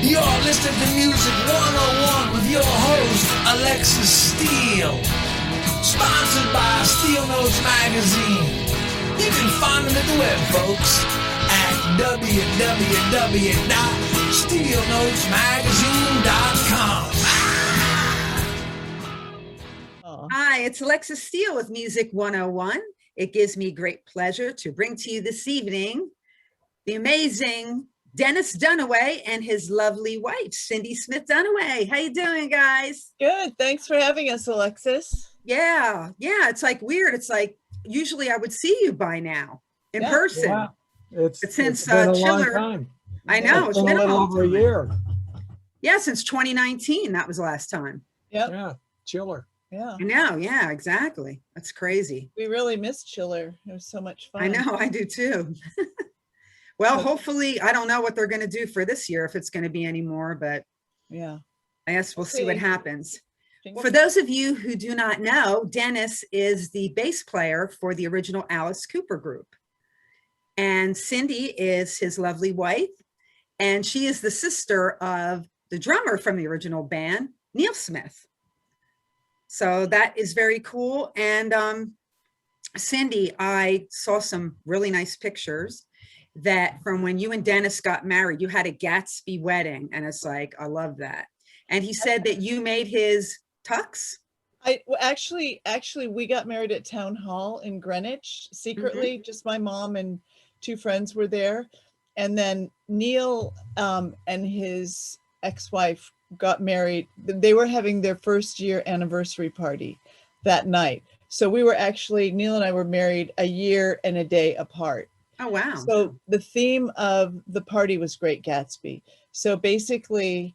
You're listening to Music 101 with your host, Alexxis Steele. Sponsored by Steel Notes Magazine. You can find them at the web, folks, at www.steelnotesmagazine.com. Hi, it's Alexxis Steele with Music 101. It gives me great pleasure to bring to you this evening the amazing Dennis Dunaway and his lovely wife, Cindy Smith Dunaway. How you doing, guys? Good. Thanks for having us, Alexxis. Yeah. It's like weird. It's like usually I would see you by now in person. Yeah. But since it's been a Chiller, long time. I know It's been a little over a year. Yeah, since 2019, that was the last time. Yep. Yeah, Chiller. Yeah. I know. Yeah, exactly. That's crazy. We really missed Chiller. It was so much fun. I know. I do too. Well, hopefully, I don't know what they're going to do for this year, if it's going to be any more, but yeah, I guess we'll see what happens. Fingers For those of you who do not know, Dennis is the bass player for the original Alice Cooper group. And Cindy is his lovely wife. And she is the sister of the drummer from the original band, Neil Smith. So that is very cool. And Cindy, I saw some really nice pictures that from when you and Dennis got married. You had a Gatsby wedding, and it's like, I love that. And he said that you made his tux. Actually, we got married at Town Hall in Greenwich secretly. Just my mom and two friends were there, and then Neil and his ex-wife got married. They were having their first year anniversary party that night. So we were actually, Neil and I were married a year and a day apart. Oh, wow. So the theme of the party was Great Gatsby. So basically,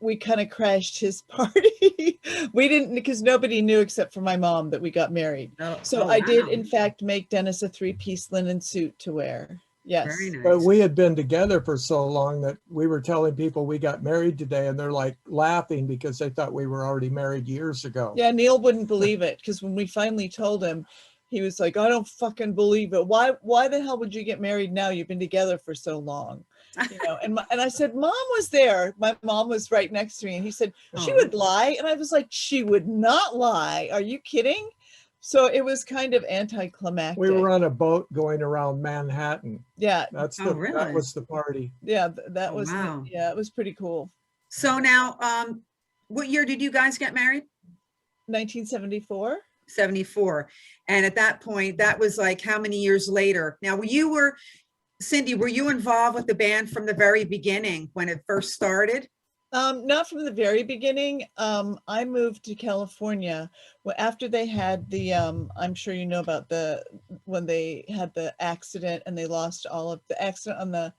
we kind of crashed his party. We didn't, because nobody knew except for my mom that we got married. I did, in fact, make Dennis a 3-piece linen suit to wear. Yes. Very nice. But we had been together for so long that we were telling people we got married today, and they're like laughing because they thought we were already married years ago. Yeah, Neil wouldn't believe it, because when we finally told him, he was like, I don't fucking believe it. Why the hell would you get married now? You've been together for so long. You know, and I said, Mom was there. My mom was right next to me. And he said, she would lie. And I was like, she would not lie. Are you kidding? So it was kind of anticlimactic. We were on a boat going around Manhattan. Yeah. That really? was the party. Yeah, that was, wow. Yeah, it was pretty cool. So now, what year did you guys get married? 1974. 74. And at that point, that was like how many years later? Now, Cindy, were you involved with the band from the very beginning when it first started? Not from the very beginning. I moved to California after they had the, I'm sure you know about when they had the accident and they lost all of the accident on the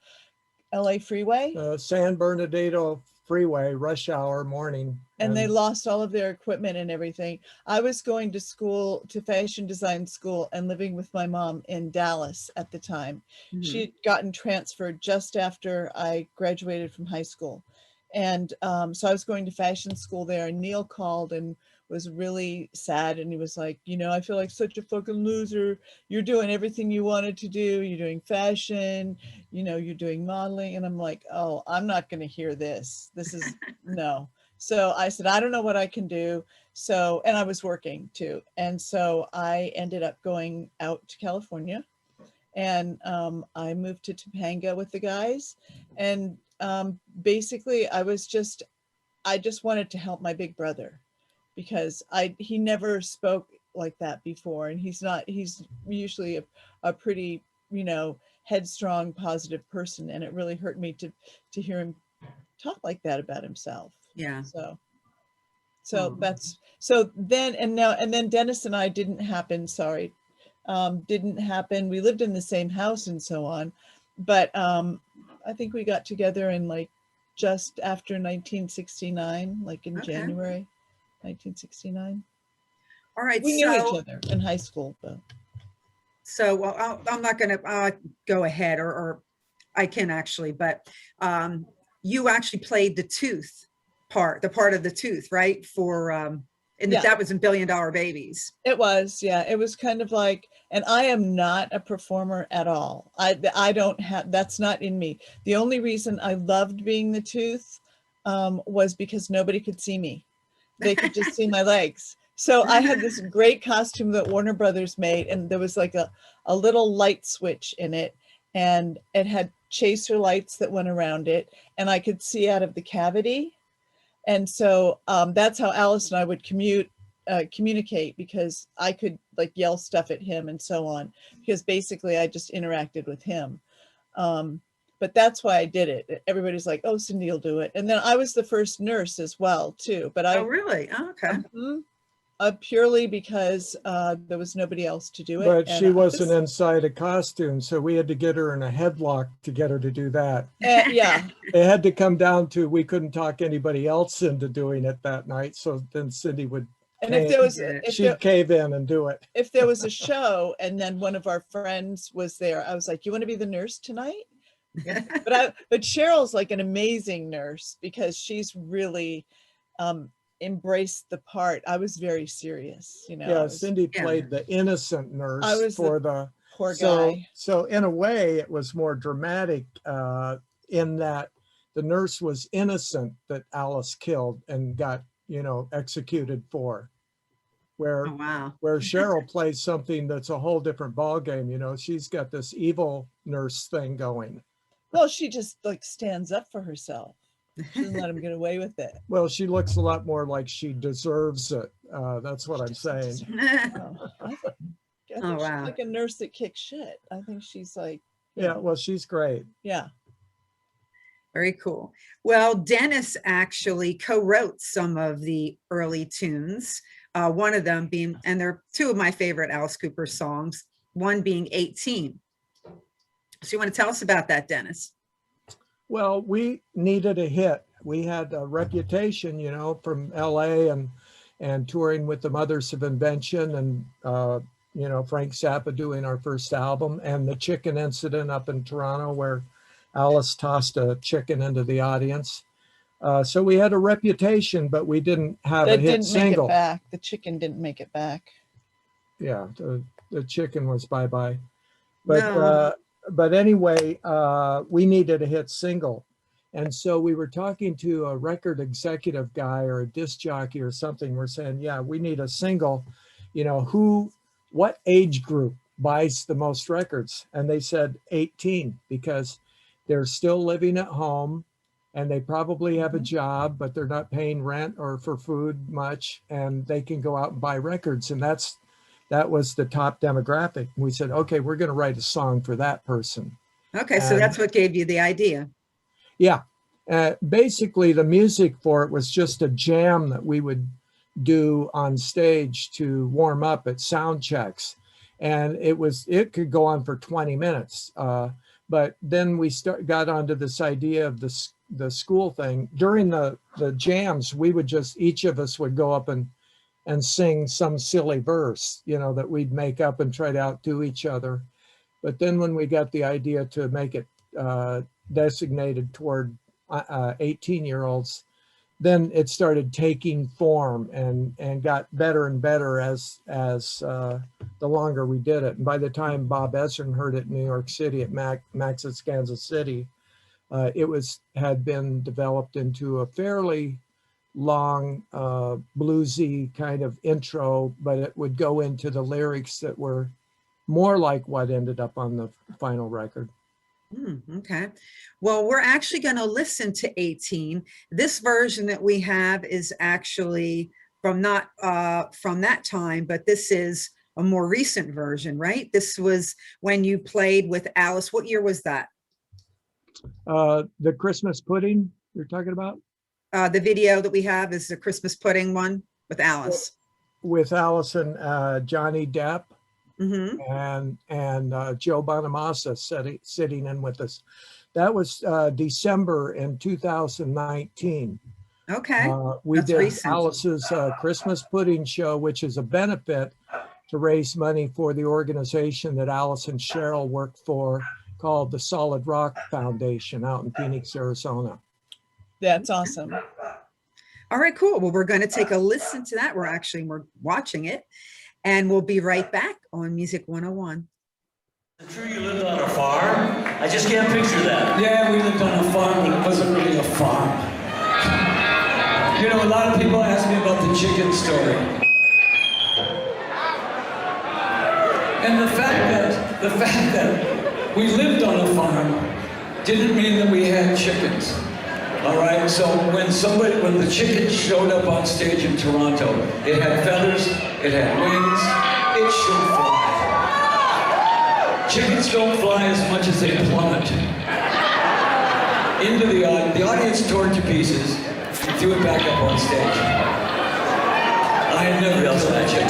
LA freeway. San Bernardino freeway, rush hour morning. And they lost all of their equipment and everything. I was going to school, to fashion design school, and living with my mom in Dallas at the time. Mm-hmm. She had gotten transferred just after I graduated from high school. And so I was going to fashion school there, and Neil called and was really sad. And he was like, you know, I feel like such a fucking loser. You're doing everything you wanted to do. You're doing fashion, you know, you're doing modeling. And I'm like, oh, I'm not going to hear this. This is no. So I said, I don't know what I can do. So, and I was working too. And so I ended up going out to California, and I moved to Topanga with the guys. And basically I just wanted to help my big brother, because he never spoke like that before. And he's usually a pretty, you know, headstrong, positive person. And it really hurt me to hear him talk like that about himself. Yeah. So then Dennis and I didn't happen. Didn't happen. We lived in the same house and so on, but I think we got together in like just after 1969, like in January 1969. All right. We knew each other in high school, but. So, well, I'm not going to go ahead, or I can actually, but you actually played the part of the tooth, right? For and Yeah. that was in $1 Billion Babies. It was, yeah. It was kind of like, and I am not a performer at all. I don't have, that's not in me. The only reason I loved being the Tooth was because nobody could see me. They could just see my legs. So I had this great costume that Warner Brothers made, and there was like a little light switch in it, and it had chaser lights that went around it, and I could see out of the cavity. And so that's how Alice and I would communicate, because I could like yell stuff at him and so on, because basically I just interacted with him. But that's why I did it. Everybody's like, oh, Cindy will do it. And then I was the first nurse as well too. But Oh, really? Oh, okay. Purely because there was nobody else to do it. But And she wasn't inside a costume, so we had to get her in a headlock to get her to do that. Yeah. It had to come down to, we couldn't talk anybody else into doing it that night. So then Cindy would, And if there was, she'd cave in and do it. if there was a show and then one of our friends was there, I was like, you want to be the nurse tonight? But Cheryl's like an amazing nurse, because she's really embraced the part. I was very serious, you know. Yeah, Cindy played the innocent nurse. I was for the poor guy. So in a way, it was more dramatic in that the nurse was innocent that Alice killed and got, you know, executed for. Where, Oh, wow. where Cheryl plays something that's a whole different ballgame. You know, she's got this evil nurse thing going. Well, she just like stands up for herself. She doesn't let him get away with it. Well, she looks a lot more like she deserves it. That's what I'm saying. I think Oh, wow. she's like a nurse that kicks shit. I think she's like, Yeah, well, she's great. yeah. Very cool. Well, Dennis actually co-wrote some of the early tunes. One of them being, and they're two of my favorite Alice Cooper songs, one being 18. So you want to tell us about that, Dennis? Well, we needed a hit. We had a reputation, you know, from LA and touring with the Mothers of Invention and, you know, Frank Zappa doing our first album, and the chicken incident up in Toronto where Alice tossed a chicken into the audience. So we had a reputation, but we didn't have a hit single. Make it back. The chicken didn't make it back. Yeah, the chicken was bye-bye. But No. but anyway, we needed a hit single. And so we were talking to a record executive guy or a disc jockey or something. We're saying, yeah, we need a single, you know, what age group buys the most records? And they said 18, because they're still living at home and they probably have a job, but they're not paying rent or for food much, and they can go out and buy records. And that was the top demographic. We said, okay, we're going to write a song for that person. Okay, so that's what gave you the idea. Yeah. Basically, the music for it was just a jam that we would do on stage to warm up at sound checks. And it could go on for 20 minutes. But then we got onto this idea of the school thing. During the jams, we would each of us would go up and sing some silly verse, you know, that we'd make up and try to outdo each other. But then when we got the idea to make it designated toward 18-year-olds, then it started taking form and got better and better as the longer we did it. And by the time Bob Ezrin heard it in New York City at Max's Kansas City, it had been developed into a fairly long bluesy kind of intro, but it would go into the lyrics that were more like what ended up on the final record. Okay. Well, we're actually going to listen to 18. This version that we have is actually from not from that time, but this is a more recent version, right? This was when you played with Alice. What year was that? The Christmas Pudding you're talking about? The video that we have is the Christmas Pudding one with Alice. With Alice and Johnny Depp. Mm-hmm. and Joe Bonamassa sitting in with us. That was December in 2019. Okay. We That's did recent. Alice's Christmas Pudding Show, which is a benefit to raise money for the organization that Alice and Cheryl work for, called the Solid Rock Foundation out in Phoenix, Arizona. That's awesome. All right, cool. Well, we're going to take a listen to that. We're watching it, and we'll be right back on Music 101. Is it true you lived on a farm? I just can't picture that. Yeah, we lived on a farm, but it wasn't really a farm. You know, a lot of people ask me about the chicken story. And the fact that we lived on a farm didn't mean that we had chickens. All right, so when the chicken showed up on stage in Toronto, it had feathers, it had wings, it should fly. Chickens don't fly as much as they plummet. Into the audience tore it to pieces, and threw it back up on stage. I had never else killed a chicken.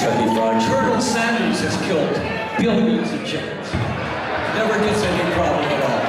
Colonel Sanders has killed billions of chickens. Never gets any problem at all.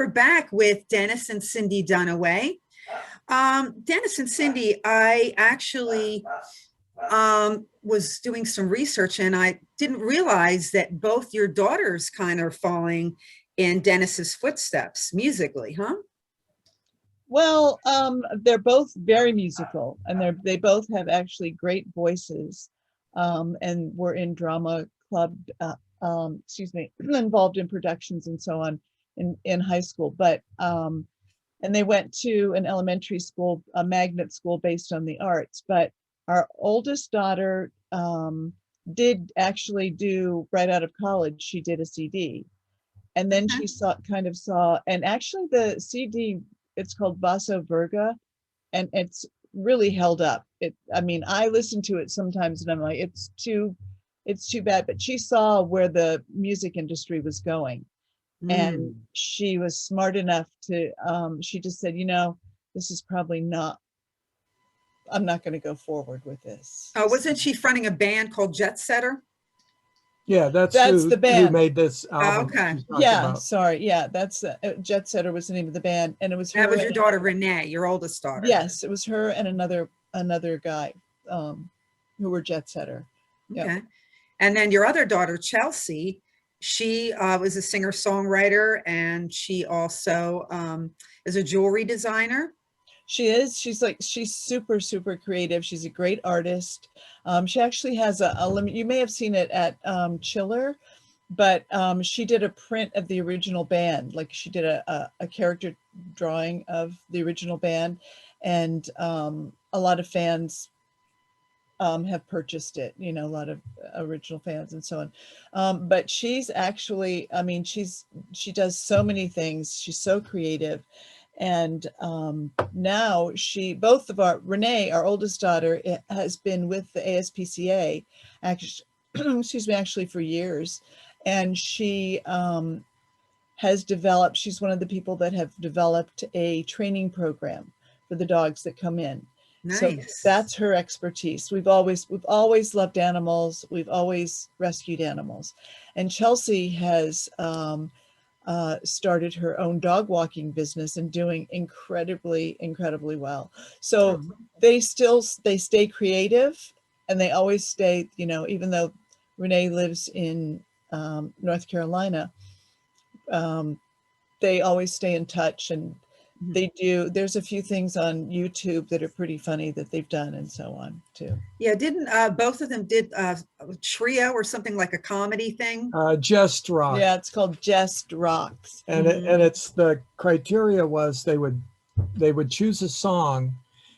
we're back with Dennis and Cindy Dunaway. Dennis and Cindy, I actually was doing some research, and I didn't realize that both your daughters kind of following in Dennis's footsteps musically, huh? Well, they're both very musical, and they both have actually great voices, and were in drama club, involved in productions and so on in high school. But and they went to an elementary school, a magnet school based on the arts. But our oldest daughter did actually do, right out of college, she did a CD, and then she saw, and actually the CD, it's called Basso Verga, and it's really held up. I mean, I listen to it sometimes and I'm like, it's too bad, but she saw where the music industry was going. And she was smart enough to, she just said, this is probably not, I'm not going to go forward with this. Oh, wasn't she fronting a band called Jet Setter? Yeah, that's the band who made this album. Okay. Yeah, sorry. Yeah, that's Jet Setter was the name of the band, and it was her. That was your daughter Renee, your oldest daughter. Yes, it was her and another guy, who were Jet Setter. Okay. Yeah. And then your other daughter Chelsea, she was a singer-songwriter, and she also is a jewelry designer. She is. She's super, super creative. She's a great artist. She actually has you may have seen it at Chiller, but she did a print of the original band. Like, she did a character drawing of the original band, and a lot of fans have purchased it, a lot of original fans and so on. But she's actually, I mean, she does so many things. She's so creative. And now Renee, our oldest daughter, has been with the ASPCA, actually for years. And she has developed, she's one of the people that have developed a training program for the dogs that come in. Nice. So that's her expertise. We've always loved animals. We've always rescued animals. And Chelsea has started her own dog walking business and doing incredibly well. So they stay creative, and they always stay, even though Renee lives in North Carolina, they always stay in touch, and there's a few things on YouTube that are pretty funny that they've done and so on too. Yeah, didn't both of them did a trio or something like a comedy thing? Just Rock. Yeah, it's called Just Rocks. And it's the criteria was they would choose a song,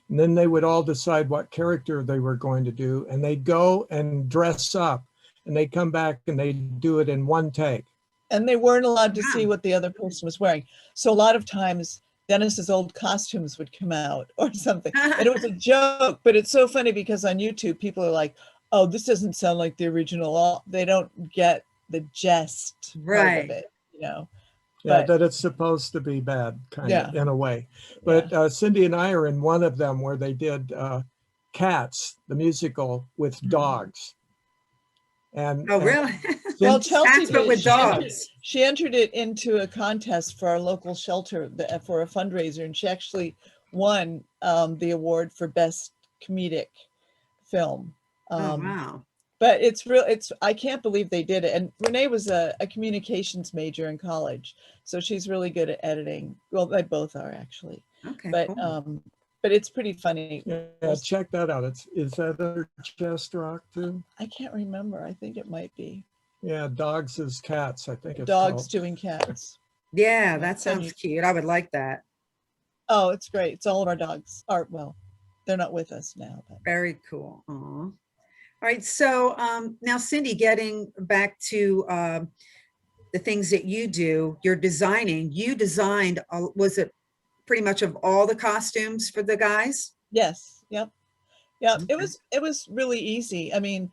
and then they would all decide what character they were going to do, and they'd go and dress up, and they'd come back and they'd do it in one take. And they weren't allowed to see what the other person was wearing. So a lot of times Dennis's old costumes would come out or something. And it was a joke, but it's so funny because on YouTube, people are like, oh, this doesn't sound like the original. They don't get the jest part of it, Yeah, but, that it's supposed to be bad, kind of, in a way. But Cindy and I are in one of them where they did Cats, the musical, with dogs. And really? Well, Chelsea Cats, but with dogs. She entered it into a contest for our local shelter for a fundraiser, and she actually won the award for best comedic film. Wow. But I can't believe they did it. And Renee was a communications major in college, so she's really good at editing. Well, they both are actually. Okay. But cool. But it's pretty funny. Yeah, check that out. Is that other Just Rock too? I can't remember. I think it might be. Yeah, Dogs is Cats, I think it's Dogs called. Doing Cats. Yeah, that sounds cute. I would like that. Oh, it's great. It's all of our dogs. Well, they're not with us now. But. Very cool. Aww. All right. So now, Cindy, getting back to the things that you do, you're designing. You designed, was it pretty much of all the costumes for the guys? Yes. Yep. Yeah. Okay. It was really easy. I mean,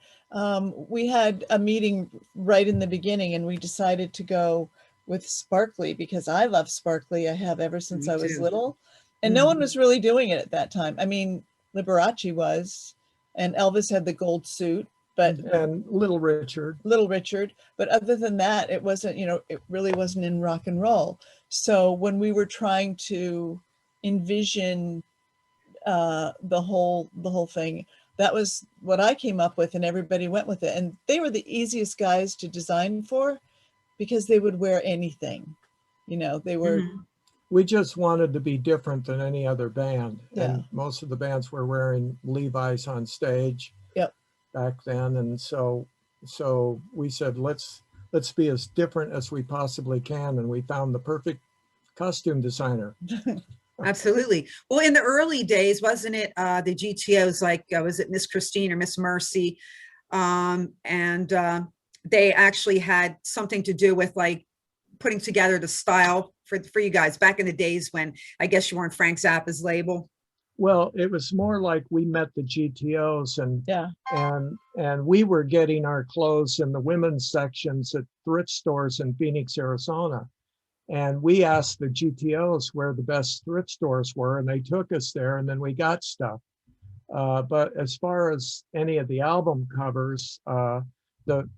we had a meeting right in the beginning, and we decided to go with Sparkly because I love Sparkly. I have ever since I was little, and no one was really doing it at that time. I mean, Liberace was, and Elvis had the gold suit, but and Little Richard. But other than that, it wasn't, it really wasn't in rock and roll. So when we were trying to envision the whole thing, that was what I came up with, and everybody went with it. And they were the easiest guys to design for because they would wear anything. You know, they were. We just wanted to be different than any other band. Yeah. And most of the bands were wearing Levi's on stage Yep. back then. And so we said, let's be as different as we possibly can. And we found the perfect costume designer. Absolutely. Well, in the early days, wasn't it the GTOs, like, was it Miss Christine or Miss Mercy? They actually had something to do with like putting together the style for you guys back in the days when I guess you weren't Frank Zappa's label. Well, it was more like we met the GTOs and we were getting our clothes in the women's sections at thrift stores in Phoenix, Arizona. And we asked the GTOs where the best thrift stores were, and they took us there, and then we got stuff. But as far as any of the album covers, the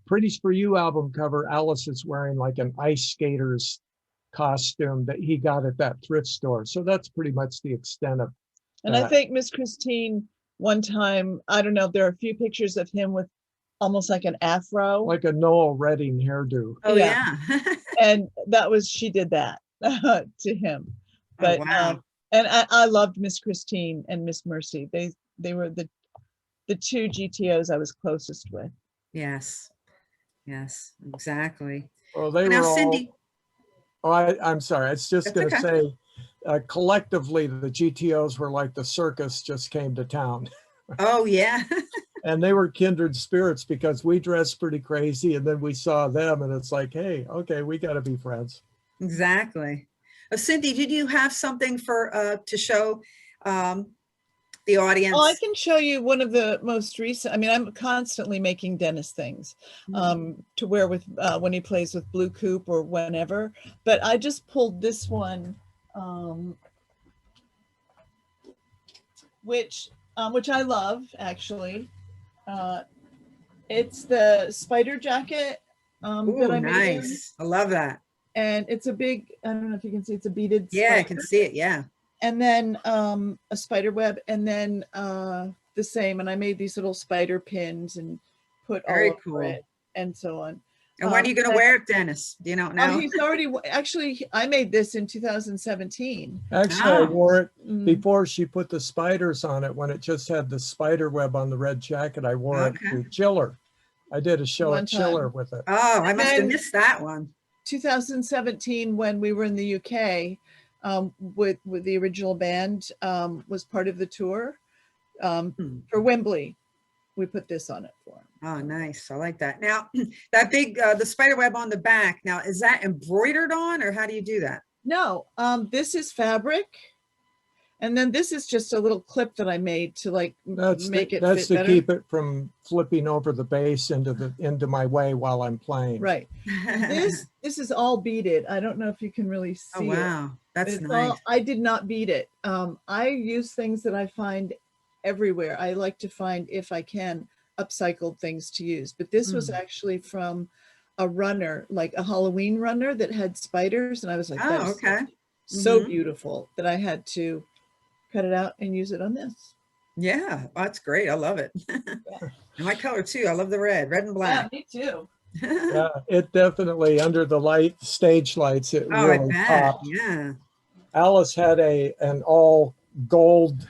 Pretty's For You album cover, Alice is wearing like an ice skater's costume that he got at that thrift store. So that's pretty much the extent of And I think Miss Christine, one time, I don't know, there are a few pictures of him with almost like an afro. like a Noel Redding hairdo. Oh yeah. And she did that to him. But wow. And I loved Miss Christine and Miss Mercy. They were the two GTOs I was closest with. Yes, exactly. Well, they Now, were all, Cindy. I'm sorry. I was just going to okay. say, collectively, the GTOs were like the circus just came to town. Oh yeah. And they were kindred spirits because we dressed pretty crazy, and then we saw them, and it's like, hey, okay, we got to be friends. Exactly. Cindy, did you have something for to show the audience? Oh, I can show you one of the most recent. I mean, I'm constantly making Dennis things to wear with when he plays with Blue Coupe or whenever. But I just pulled this one, which I love actually. It's the spider jacket that I made. Nice. I love that. And it's a big, I don't know if you can see, it's a beaded Yeah, spider. I can see it. Yeah. And then a spider web, and then the same. And I made these little spider pins and put Very all over cool. it and so on. And when are you going to wear it, Dennis? Do you know now? He's already, actually, I made this in 2017. Actually, I wore it before she put the spiders on it. When it just had the spider web on the red jacket, I wore it to Chiller. I did a show at Chiller with it. Oh, I must have missed that one. 2017, when we were in the UK with the original band, was part of the tour for Wembley. We put this on it for him. Oh, nice. I like that. Now, that big, the spider web on the back, now, is that embroidered on, or how do you do that? No, this is fabric. And then this is just a little clip that I made to like make it That's fit to better. keep it from flipping over the bass into my way while I'm playing. Right. This is all beaded. I don't know if you can really see it. Oh, wow. That's nice. I did not bead it. I use things that I find everywhere. I like to find, if I can, upcycled things to use. But this was actually from a runner, like a Halloween runner that had spiders. And I was like, oh, okay. So beautiful that I had to cut it out and use it on this. Yeah, oh, that's great. I love it. And my color too. I love the red and black. Yeah, me too. Yeah, it definitely, under the stage lights, it really popped. Yeah. Alice had an all gold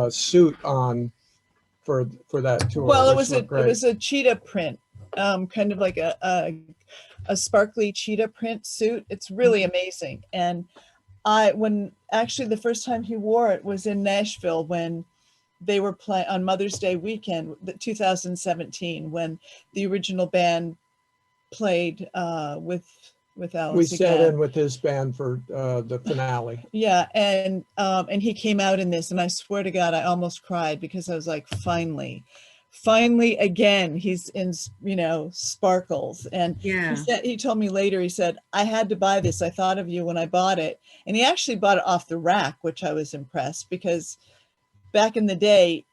suit on for that tour. Well, it was a cheetah print, kind of like a sparkly cheetah print suit. It's really amazing. And when actually the first time he wore it was in Nashville when they were playing on Mother's Day weekend, 2017, when the original band played with Alice. We sat in with his band for the finale. Yeah, and he came out in this, and I swear to God, I almost cried because I was like, finally again, he's in, sparkles. And he told me later, he said, I had to buy this. I thought of you when I bought it. And he actually bought it off the rack, which I was impressed, because back in the day,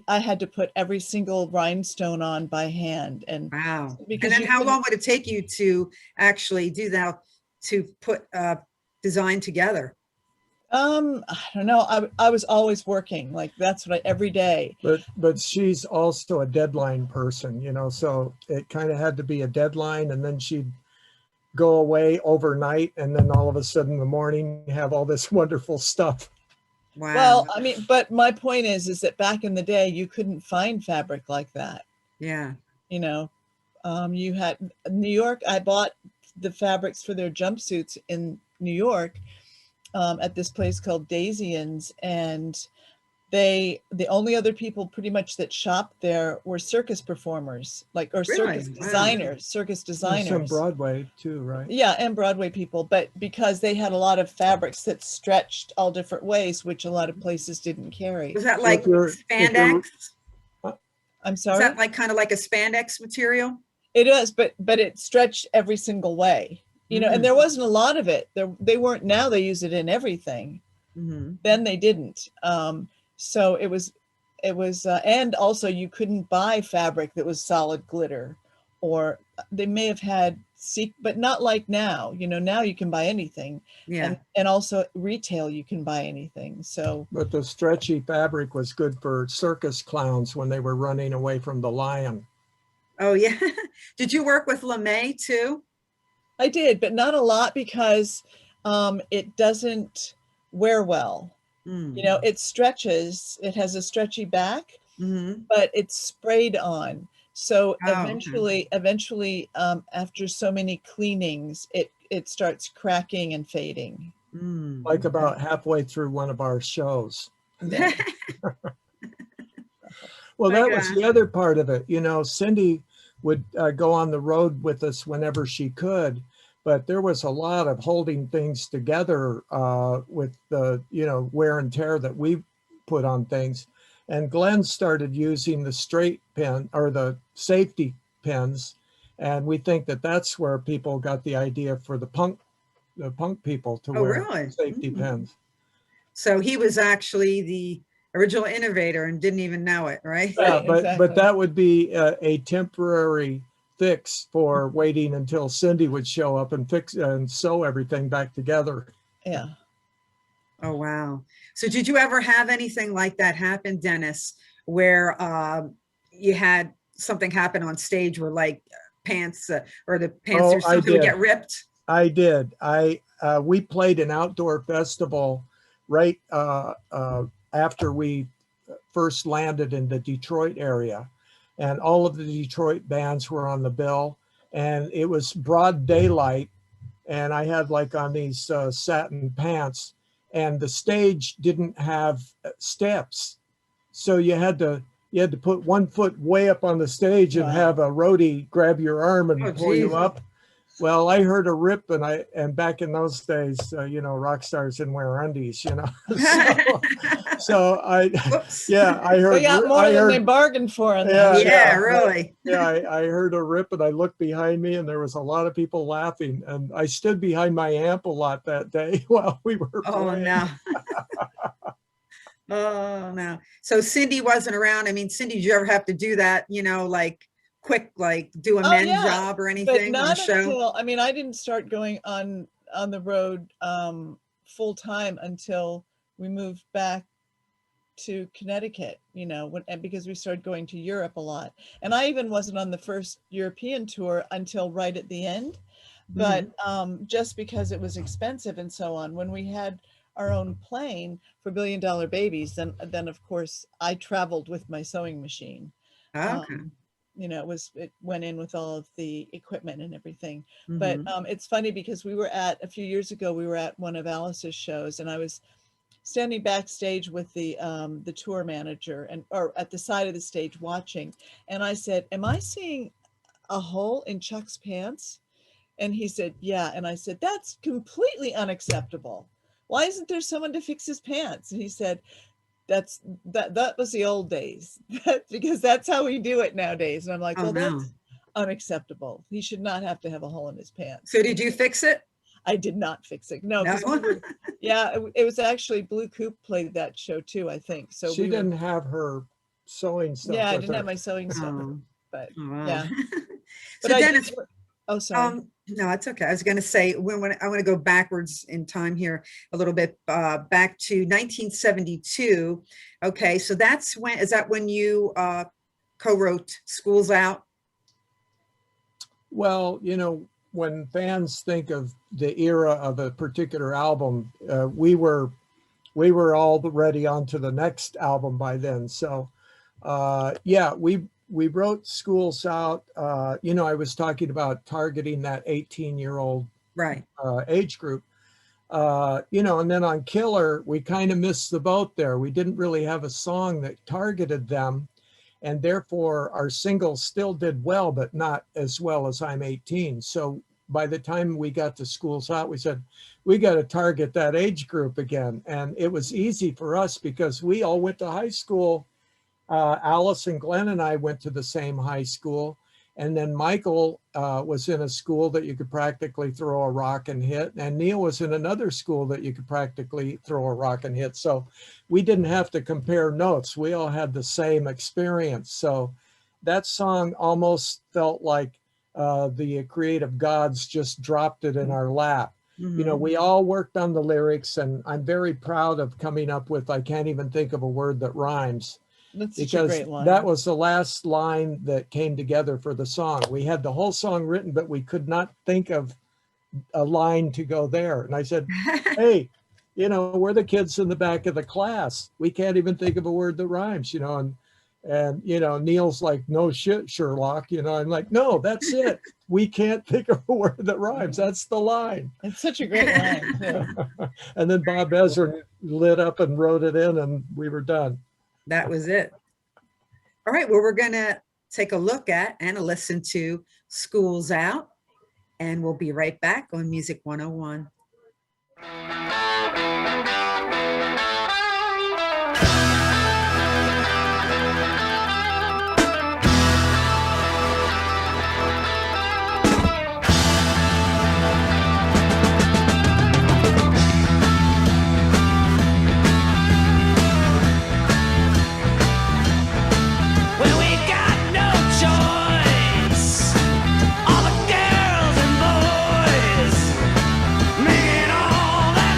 I had to put every single rhinestone on by hand. And wow. Because and then how long would it take you to actually do that, to put design together? I don't know. I was always working. Like that's what every day. But she's also a deadline person, you know, so it kind of had to be a deadline, and then she'd go away overnight, and then all of a sudden in the morning have all this wonderful stuff. Wow. Well, I mean, but my point is that back in the day, you couldn't find fabric like that. Yeah. You know, you had New York. I bought the fabrics for their jumpsuits in New York at this place called Daisians, and the only other people pretty much that shopped there were circus performers, like, or circus Really? Wow. designers, circus designers. Some Broadway too, right? Yeah, and Broadway people, but because they had a lot of fabrics that stretched all different ways, which a lot of places didn't carry. Was that So like if you're- spandex? I'm Is sorry? that like kind of like a spandex material? It is, but it stretched every single way, you know, and there wasn't a lot of it. They weren't, now they use it in everything. Mm-hmm. Then they didn't. So it was, and also you couldn't buy fabric that was solid glitter, or they may have had, but not like now, you know, now you can buy anything. Yeah. And also retail, you can buy anything. So, But the stretchy fabric was good for circus clowns when they were running away from the lion. Oh, yeah. Did you work with LeMay too? I did, but not a lot because it doesn't wear well. Mm. You know, it stretches, it has a stretchy back, Mm-hmm. but it's sprayed on. So Oh, okay. eventually, after so many cleanings, it starts cracking and fading. Mm. Like about halfway through one of our shows. Yeah. Well, My that was gosh. the other part of it. You know, Cindy would go on the road with us whenever she could, but there was a lot of holding things together with the, you know, wear and tear that we put on things. And Glenn started using the straight pin or the safety pins. And we think that that's where people got the idea for the punk people to Oh, wear really? safety Mm. pins. So he was actually the original innovator and didn't even know it, right? Yeah, Right, but exactly. that would be a temporary fix for waiting until Cindy would show up and fix and sew everything back together. Yeah. Oh, wow. So did you ever have anything like that happen, Dennis, where you had something happen on stage where like pants or the pants Oh, or something would get ripped? I did. We played an outdoor festival right after we first landed in the Detroit area, and all of the Detroit bands were on the bill, and it was broad daylight, and I had like on these satin pants, and the stage didn't have steps, so you had to put one foot way up on the stage and Wow. have a roadie grab your arm and Oh, pull you geez. up. Well, I heard a rip, and back in those days, you know, rock stars didn't wear undies, you know. So I Whoops. heard. They got more I than they heard, bargained for. In Yeah, that. Yeah, really. yeah, I heard a rip, and I looked behind me, and there was a lot of people laughing, and I stood behind my amp a lot that day while we were Oh, playing. no. Oh, no. So Cindy wasn't around. I mean, Cindy, did you ever have to do that, you know, like quick, like do a Oh, men's yeah, job or but anything on a not show? until, I mean, I didn't start going on the road full time until we moved back to Connecticut, you know, because we started going to Europe a lot. And I even wasn't on the first European tour until right at the end, but just because it was expensive and so on. When we had our own plane for $1 Billion Babies, then of course I traveled with my sewing machine. Okay. You know, it went in with all of the equipment and everything. Mhm. But it's funny because a few years ago, we were at one of Alice's shows, and I was standing backstage with the tour manager or at the side of the stage watching. And I said, "Am I seeing a hole in Chuck's pants?" And he said, "Yeah." And I said, "That's completely unacceptable. Why isn't there someone to fix his pants?" And he said, that was the old days, because that's how we do it nowadays. And I'm like, Oh, well, no. that's unacceptable. He should not have to have a hole in his pants. So did you fix it? I did not fix it. No, No. 'cause it was actually Blue Coop played that show too, I think. So She didn't have her sewing stuff. Yeah, I with didn't her. have my sewing stuff, Oh, but wow. yeah. So But I Dennis, oh, sorry. No, it's okay. I was going to say, when I want to go backwards in time here a little bit, back to 1972. Okay, so is that when you co-wrote Schools Out? Well, when fans think of the era of a particular album, we were already on to the next album by then. So, yeah, we wrote Schools Out. I was talking about targeting that 18-year-old Right. age group. And then on Killer, we kind of missed the boat there. We didn't really have a song that targeted them. And therefore, our singles still did well, but not as well as I'm 18. So by the time we got to Schools Out, we said, we got to target that age group again. And it was easy for us because we all went to high school. Alice and Glenn and I went to the same high school. And then Michael was in a school that you could practically throw a rock and hit. And Neil was in another school that you could practically throw a rock and hit. So we didn't have to compare notes. We all had the same experience. So that song almost felt like the creative gods just dropped it in our lap. Mm-hmm. We all worked on the lyrics, and I'm very proud of coming up with, I can't even think of a word that rhymes. That's such a Because great line. that was the last line that came together for the song. We had the whole song written, but we could not think of a line to go there. And I said, hey, we're the kids in the back of the class. We can't even think of a word that rhymes, and Neil's like, no shit, Sherlock, I'm like, no, that's it. We can't think of a word that rhymes. That's the line. It's such a great line, too. And then Bob Ezra lit up and wrote it in, and we were done. That was it. All right, well, we're going to take a look at and a listen to Schools Out, and we'll be right back on Music 101. Well, we got no choice. All the girls and boys making all that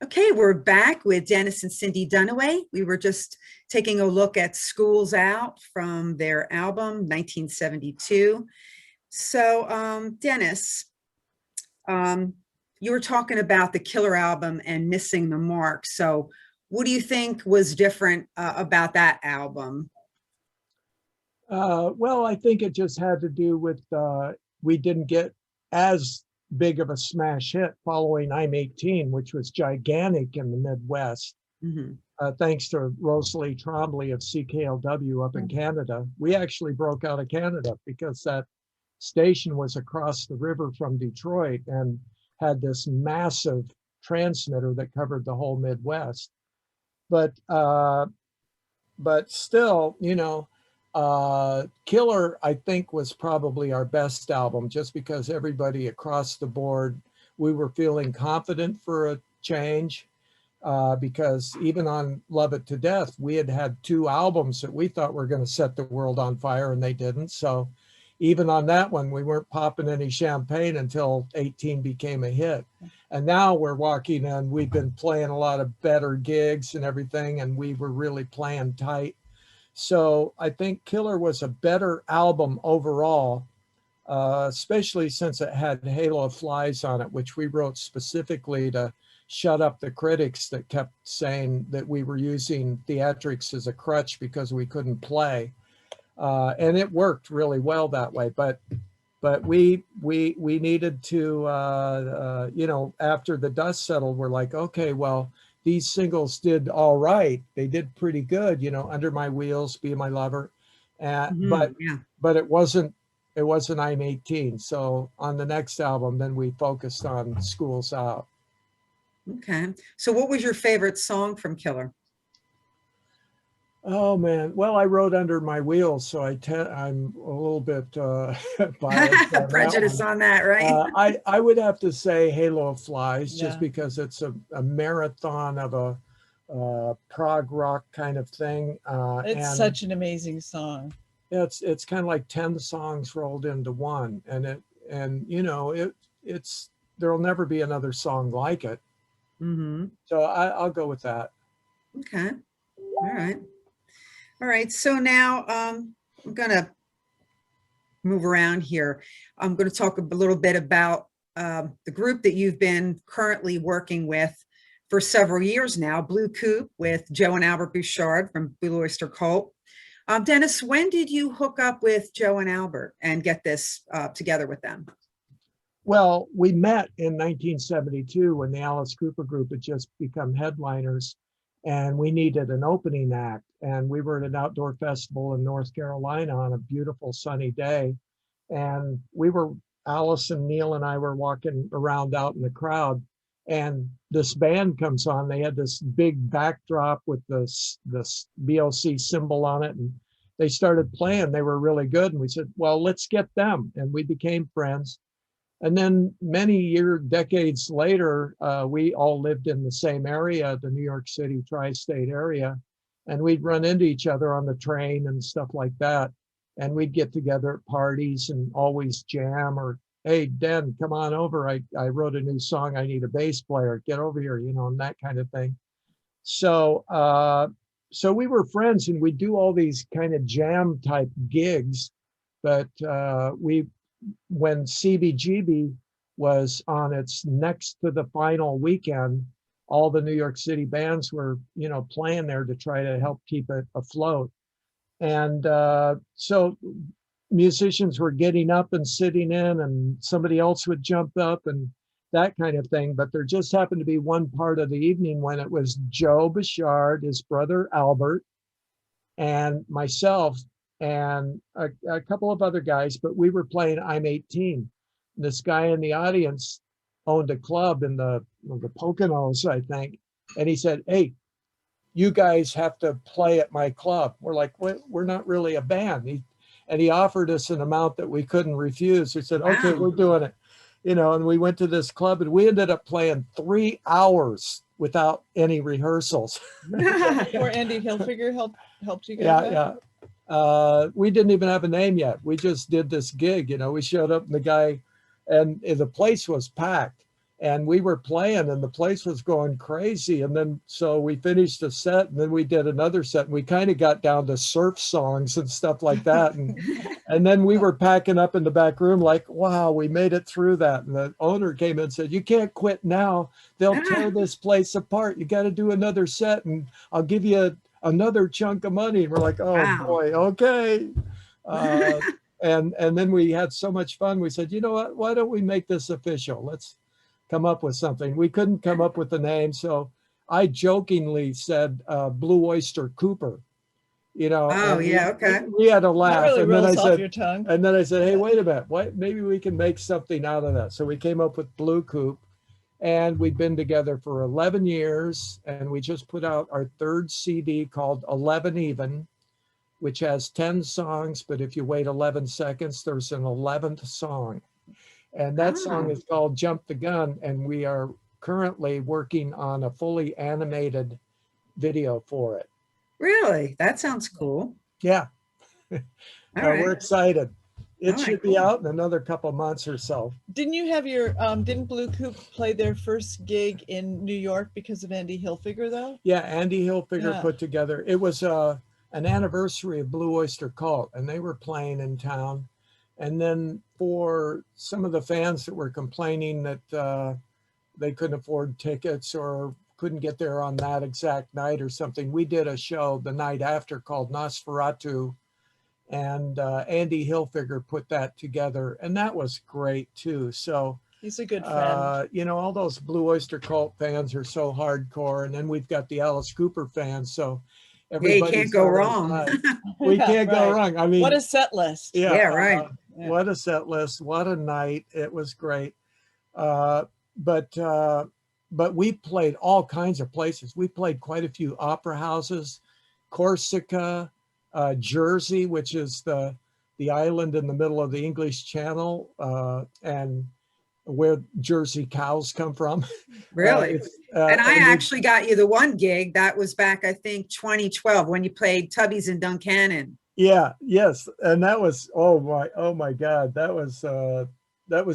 Okay, we're back with Dennis and Cindy Dunaway. We were just taking a look at Schools Out from their album, 1972. So, Dennis, you were talking about the Killer album and missing the mark. So what do you think was different about that album? Well, I think it just had to do with we didn't get as big of a smash hit following I'm 18, which was gigantic in the Midwest. Thanks to Rosalie Trombley of CKLW up in Canada. We actually broke out of Canada because that station was across the river from Detroit and had this massive transmitter that covered the whole Midwest. But still, you know, Killer, I think, was probably our best album just because everybody across the board, we were feeling confident for a change. Because even on Love It to Death, we had had 2 albums that we thought were going to set the world on fire, and they didn't. So even on that one, we weren't popping any champagne until 18 became a hit. And now we're walking in, we've been playing a lot of better gigs and everything, and we were really playing tight. So I think Killer was a better album overall, especially since it had Halo of Flies on it, which we wrote specifically to shut up the critics that kept saying that we were using theatrics as a crutch because we couldn't play. And it worked really well that way. But we needed to, you know, after the dust settled, we're like, okay, well, these singles did all right. They did pretty good, you know, Under My Wheels, Be My Lover. But it wasn't I'm 18. So on the next album, then we focused on Schools Out. Okay. So what was your favorite song from Killer? Oh man, well, I wrote Under My Wheels, so I'm a little bit biased on prejudice on that, right? I would have to say Halo of Flies, just because it's a marathon of a prog rock kind of thing. It's such an amazing song. It's kind of like 10 songs rolled into one, and you know it's there'll never be another song like it. So I'll go with that. Okay. All right. So now I'm going to move around here. I'm going to talk a little bit about the group that you've been currently working with for several years now, Blue Coupe with Joe and Albert Bouchard from Blue Oyster Cult. Dennis, when did you hook up with Joe and Albert and get this together with them? Well, we met in 1972 when the Alice Cooper group had just become headliners, and we needed an opening act. And we were at an outdoor festival in North Carolina on a beautiful sunny day. And Alice and Neil and I were walking around out in the crowd, and this band comes on. They had this big backdrop with this BOC symbol on it, and they started playing. They were really good. And we said, well, let's get them. And we became friends. And then decades later, we all lived in the same area, the New York City tri-state area, and we'd run into each other on the train and stuff like that. And we'd get together at parties and always jam, or, hey, Den, come on over. I wrote a new song. I need a bass player. Get over here, you know, and that kind of thing. So we were friends, and we'd do all these kind of jam type gigs. But when CBGB was on its next to the final weekend, all the New York City bands were, you know, playing there to try to help keep it afloat. And so musicians were getting up and sitting in, and somebody else would jump up and that kind of thing. But there just happened to be one part of the evening when it was Joe Bouchard, his brother Albert, and myself, and a couple of other guys, but we were playing I'm 18. This guy in the audience owned a club in the Poconos, I think. And he said, hey, you guys have to play at my club. We're like, we're not really a band. He offered us an amount that we couldn't refuse. We said, okay, we're doing it. You know, and we went to this club, and we ended up playing 3 hours without any rehearsals. Or Andy Hilfiger helped you guys out? We didn't even have a name yet. We just did this gig, you know. We showed up, and the place was packed, and we were playing and the place was going crazy. And then, so we finished a set and then we did another set and we kind of got down to surf songs and stuff like that. And then we were packing up in the back room like, wow, we made it through that. And the owner came in and said, you can't quit now. They'll tear this place apart. You got to do another set and I'll give you another chunk of money. And we're like, oh boy, okay. And then we had so much fun. We said, you know what, why don't we make this official? Let's come up with something. We couldn't come up with the name. So I jokingly said Blue Oyster Cooper, you know. Oh, yeah, okay. We had a laugh. That really And then rolls I off said, your tongue. and then I said, hey, wait a minute. What? Maybe we can make something out of that. So we came up with Blue Coop. And we've been together for 11 years. And we just put out our third CD called 11 Even, which has 10 songs. But if you wait 11 seconds, there's an 11th song. And that song is called Jump the Gun. And we are currently working on a fully animated video for it. Really? That sounds cool. Yeah. We're excited. It All right, should be cool. out in another couple months or so. Didn't you have your, didn't Blue Coop play their first gig in New York because of Andy Hilfiger though? Yeah, Andy Hilfiger Yeah. put together, it was an anniversary of Blue Oyster Cult, and they were playing in town. And then for some of the fans that were complaining that they couldn't afford tickets or couldn't get there on that exact night or something, we did a show the night after called Nosferatu. And Andy Hilfiger put that together, and that was great too. So He's a good friend. you know, all those Blue Oyster Cult fans are so hardcore, and then we've got the Alice Cooper fans. So Yeah, you everybody's can't go on our wrong. side. We can't go Right. wrong. I mean, What a set list. yeah, Yeah, right. Yeah. what a set list! What a night! It was great. But we played all kinds of places. We played quite a few opera houses, Corsica, Jersey, which is the island in the middle of the English Channel, and where Jersey cows come from. Really? And I we- actually got you the one gig that was back, I think, 2012 when you played Tubby's in Duncannon. Yeah, yes, and that was oh my God, that was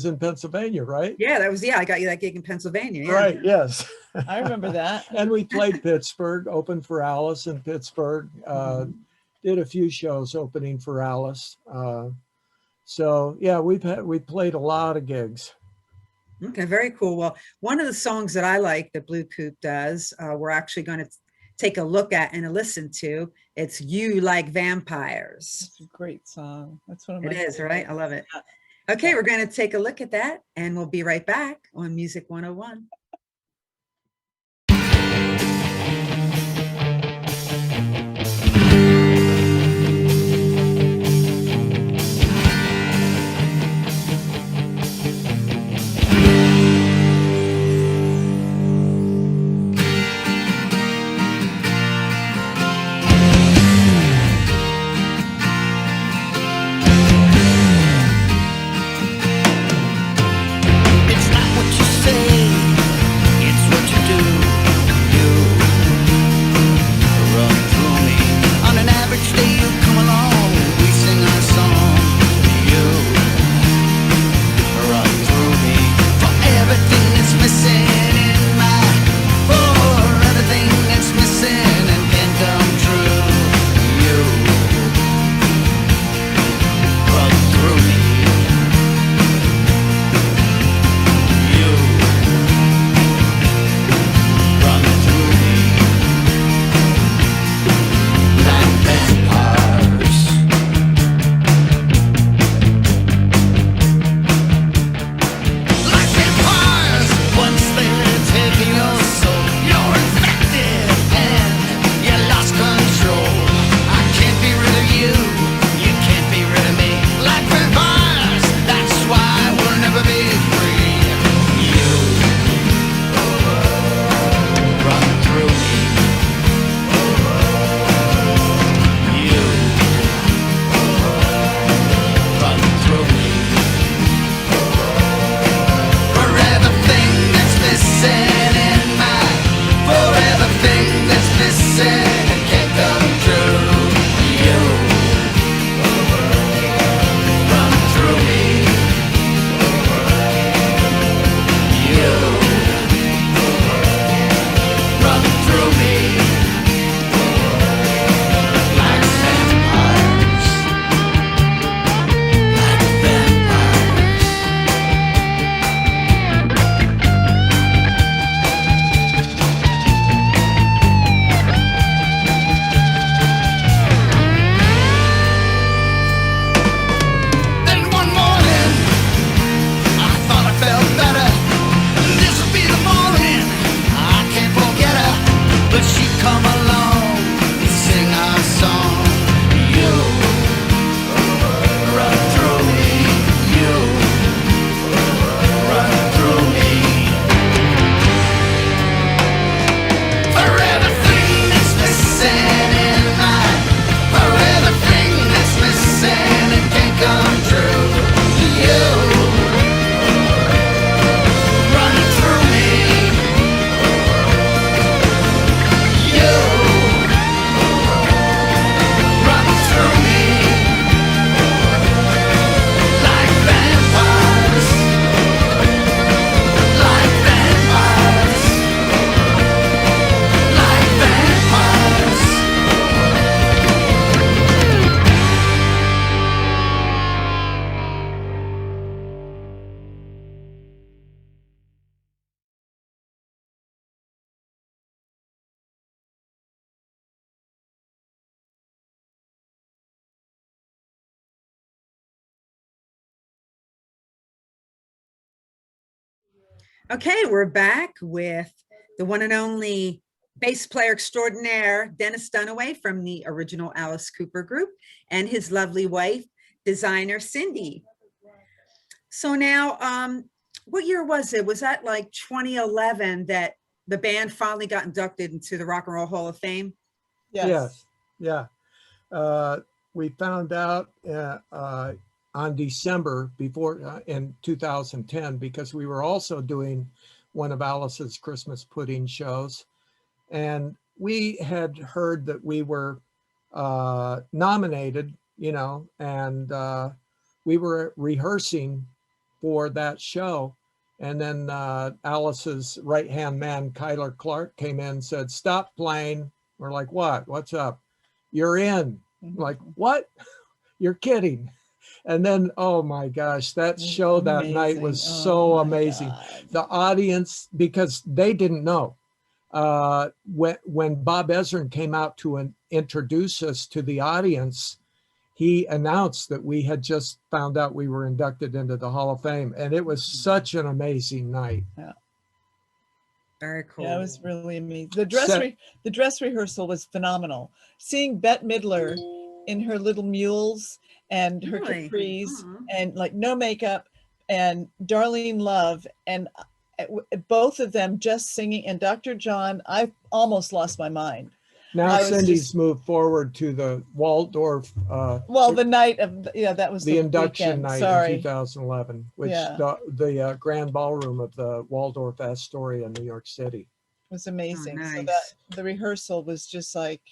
in Pennsylvania, right? Yeah, I got you that gig in Pennsylvania. Yeah. Right. Yes. I remember that. And we played Pittsburgh, opened for Alice in Pittsburgh. Did a few shows opening for Alice. So yeah, we played a lot of gigs. Okay, very cool. Well, one of the songs that I like that Blue Coop does, we're actually going to take a look at and a listen to. It's You Like Vampires. It's a great song. That's one of my It is, right? I love it. Yeah. Okay, we're going to take a look at that and we'll be right back on Music 101. It's not what you say, Okay, we're back with the one and only bass player extraordinaire, Dennis Dunaway from the original Alice Cooper group, and his lovely wife, designer Cindy. So now, what year was it? Was that like 2011 that the band finally got inducted into the Rock and Roll Hall of Fame? Yes. Yeah. We found out on December before in 2010, because we were also doing one of Alice's Christmas pudding shows. And we had heard that we were nominated, you know, and we were rehearsing for that show. And then Alice's right-hand man, Kyler Clark, came in and said, "Stop playing." We're like, "What? What's up?" "You're in." Like, "What? You're kidding." And then, oh my gosh, that show that night was so amazing. God. The audience, because they didn't know. When Bob Ezrin came out to introduce us to the audience, he announced that we had just found out we were inducted into the Hall of Fame. And it was such an amazing night. Yeah. Very cool. Yeah, it was really amazing. The dress rehearsal was phenomenal. Seeing Bette Midler in her little mules and her Really? capris Aw. and like no makeup, and Darlene Love, and both of them just singing, and Dr. John, I almost lost my mind. Now I was Cindy's just- moved forward to the Waldorf, Well, the night of, yeah, that was the induction weekend. night Sorry. in 2011, which Yeah. the grand ballroom of the Waldorf Astoria in New York City. Was amazing. So nice. that the rehearsal was just like,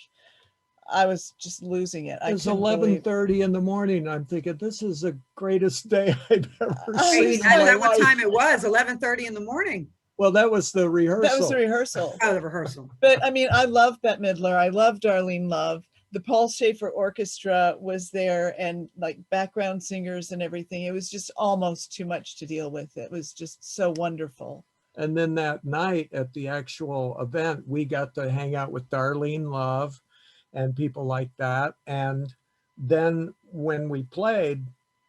I was just losing it. It was couldn't believe- 11:30 in the morning. I'm thinking, this is the greatest day I've ever I seen. was in I my know what life. time it was, 11:30 in the morning. Well, that was the rehearsal. That was the rehearsal. Oh, the rehearsal. But I mean, I love Bette Midler. I love Darlene Love. The Paul Schaefer Orchestra was there, and like background singers and everything. It was just almost too much to deal with. It was just so wonderful. And then that night at the actual event, we got to hang out with Darlene Love and people like that. And then when we played,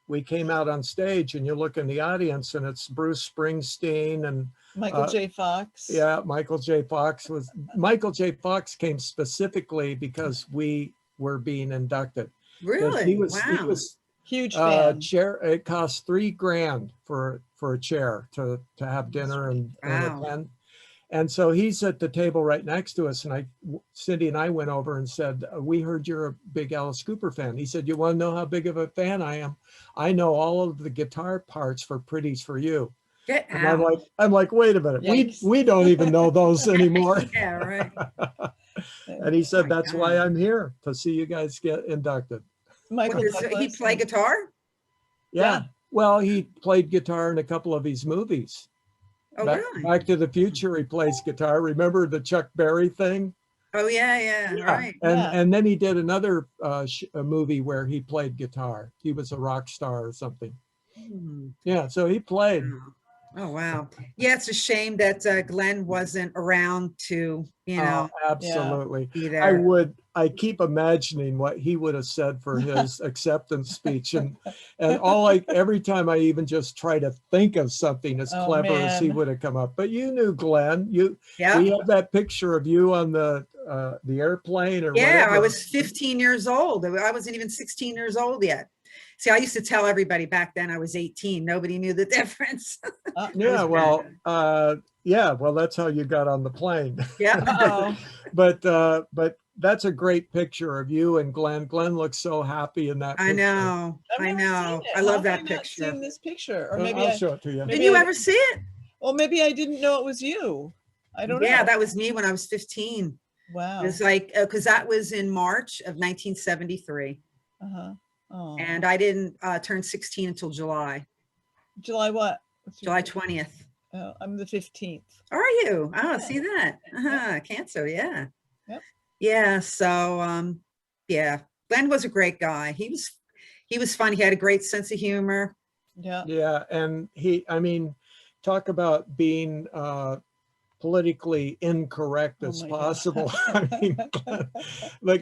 we came out on stage, and you look in the audience and it's Bruce Springsteen and Michael J. Fox. yeah, Michael J. Fox came specifically because we were being inducted. 'Cause Really? He was Wow. Huge fan. chair. It cost $3,000 for a chair to have dinner and Wow. attend. And so he's at the table right next to us, and Cindy and I went over and said, "We heard you're a big Alice Cooper fan." He said, "You want to know how big of a fan I am? I know all of the guitar parts for Pretty's for You." Get And out. I'm like, wait a minute, Yikes. we don't even know those anymore. Yeah, right. And he said, my "That's why God. I'm here, to see you guys get inducted." Michael What, does he Douglas play and- guitar? Yeah. Yeah. Well, he played guitar in a couple of his movies. Oh, really? Back to the Future, he plays guitar. Remember the Chuck Berry thing? Oh, yeah, right. And then he did another a movie where he played guitar. He was a rock star or something. Hmm. Yeah, so he played. Oh, wow. Yeah, it's a shame that Glenn wasn't around to, Oh, absolutely. be there. I keep imagining what he would have said for his acceptance speech, and every time I even just try to think of something as Oh, clever as he man. would have come up. But you knew Glenn. Yeah. We have that picture of you on the airplane or Yeah, whatever. I was 15 years old. I wasn't even 16 years old yet. See, I used to tell everybody back then I was 18. Nobody knew the difference. Yeah, well, that's how you got on the plane. Yeah. Oh, But that's a great picture of you and Glenn. Glenn looks so happy in that picture. I know. I've I never know. seen it. I How love have that I not picture. seen this picture, or Well, maybe I'll I, show it to you. maybe Did you I- ever see it? well, maybe I didn't know it was you. I don't know. Yeah, that was me when I was 15. Wow. It was like, because that was in March of 1973. Uh-huh. Oh. And I didn't turn 16 until July, July what? What's your July birthday? 20th. Oh, I'm the 15th. Are you? Oh, Yeah. see that. Cancer, yeah. Yep. Yeah, so yeah, Glenn was a great guy. He was fun. He had a great sense of humor. Yeah. Yeah, and talk about being politically incorrect Oh as my God. possible.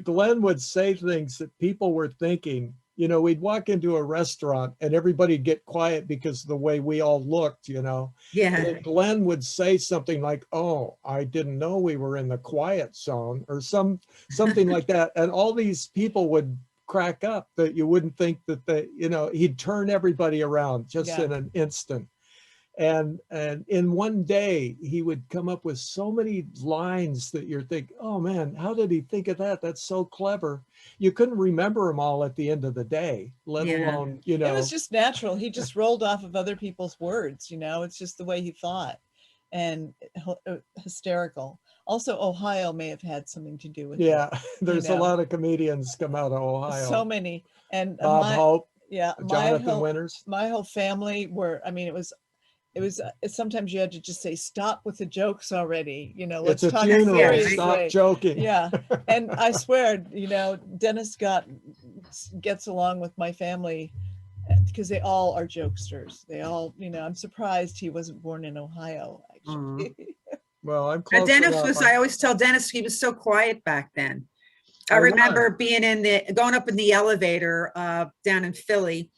Glenn would say things that people were thinking you know, we'd walk into a restaurant and everybody'd get quiet because of the way we all looked, you know. And Yeah. then Glenn would say something like, "Oh, I didn't know we were in the quiet zone," or something like that. And all these people would crack up that you wouldn't think that they, you know, he'd turn everybody around just Yeah. in an instant. And in one day, he would come up with so many lines that you're thinking, oh man, how did he think of that? That's so clever. You couldn't remember them all at the end of the day, let Yeah. alone, you It know. was just natural. He just rolled off of other people's words, you know, it's just the way he thought, and hysterical. Also, Ohio may have had something to do with it. Yeah, there's a know. lot of comedians come out of Ohio. So many. And Bob Hope, yeah, Jonathan Winters. my whole family were, I mean, it was sometimes you had to just say, stop with the jokes already, you know, let's It's a talk funeral. seriously. Stop joking. Yeah. And I swear, you know, Dennis gets along with my family because they all are jokesters. They all, you know, I'm surprised he wasn't born in Ohio, actually. Well, I'm close Dennis enough. was, I always tell Dennis, he was so quiet back then. I I was. remember being going up in the elevator down in Philly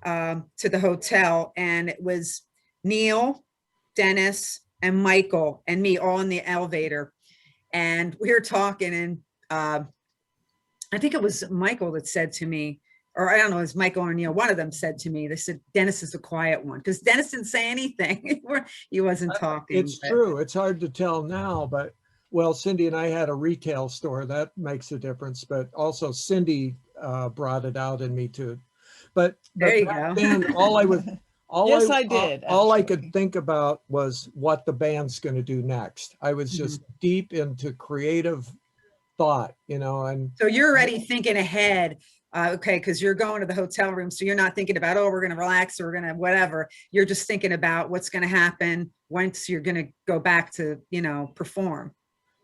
to the hotel, and it was Neil, Dennis, and Michael and me all in the elevator. And we were talking, and I think it was Michael that said to me, or I don't know, it was Michael or Neil, one of them said to me, they said, Dennis is the quiet one, because Dennis didn't say anything. He wasn't talking. It's true. It's hard to tell now, but well, Cindy and I had a retail store. That makes a difference. But also Cindy brought it out in me too. But There you back go. then, Yes, I did, All I actually. could think about was what the band's going to do next. I was just deep into creative thought, you know, and So you're already thinking ahead. Okay, because you're going to the hotel room, so you're not thinking about, oh, we're going to relax or we're going to whatever. You're just thinking about what's going to happen once you're going to go back to, you know, perform.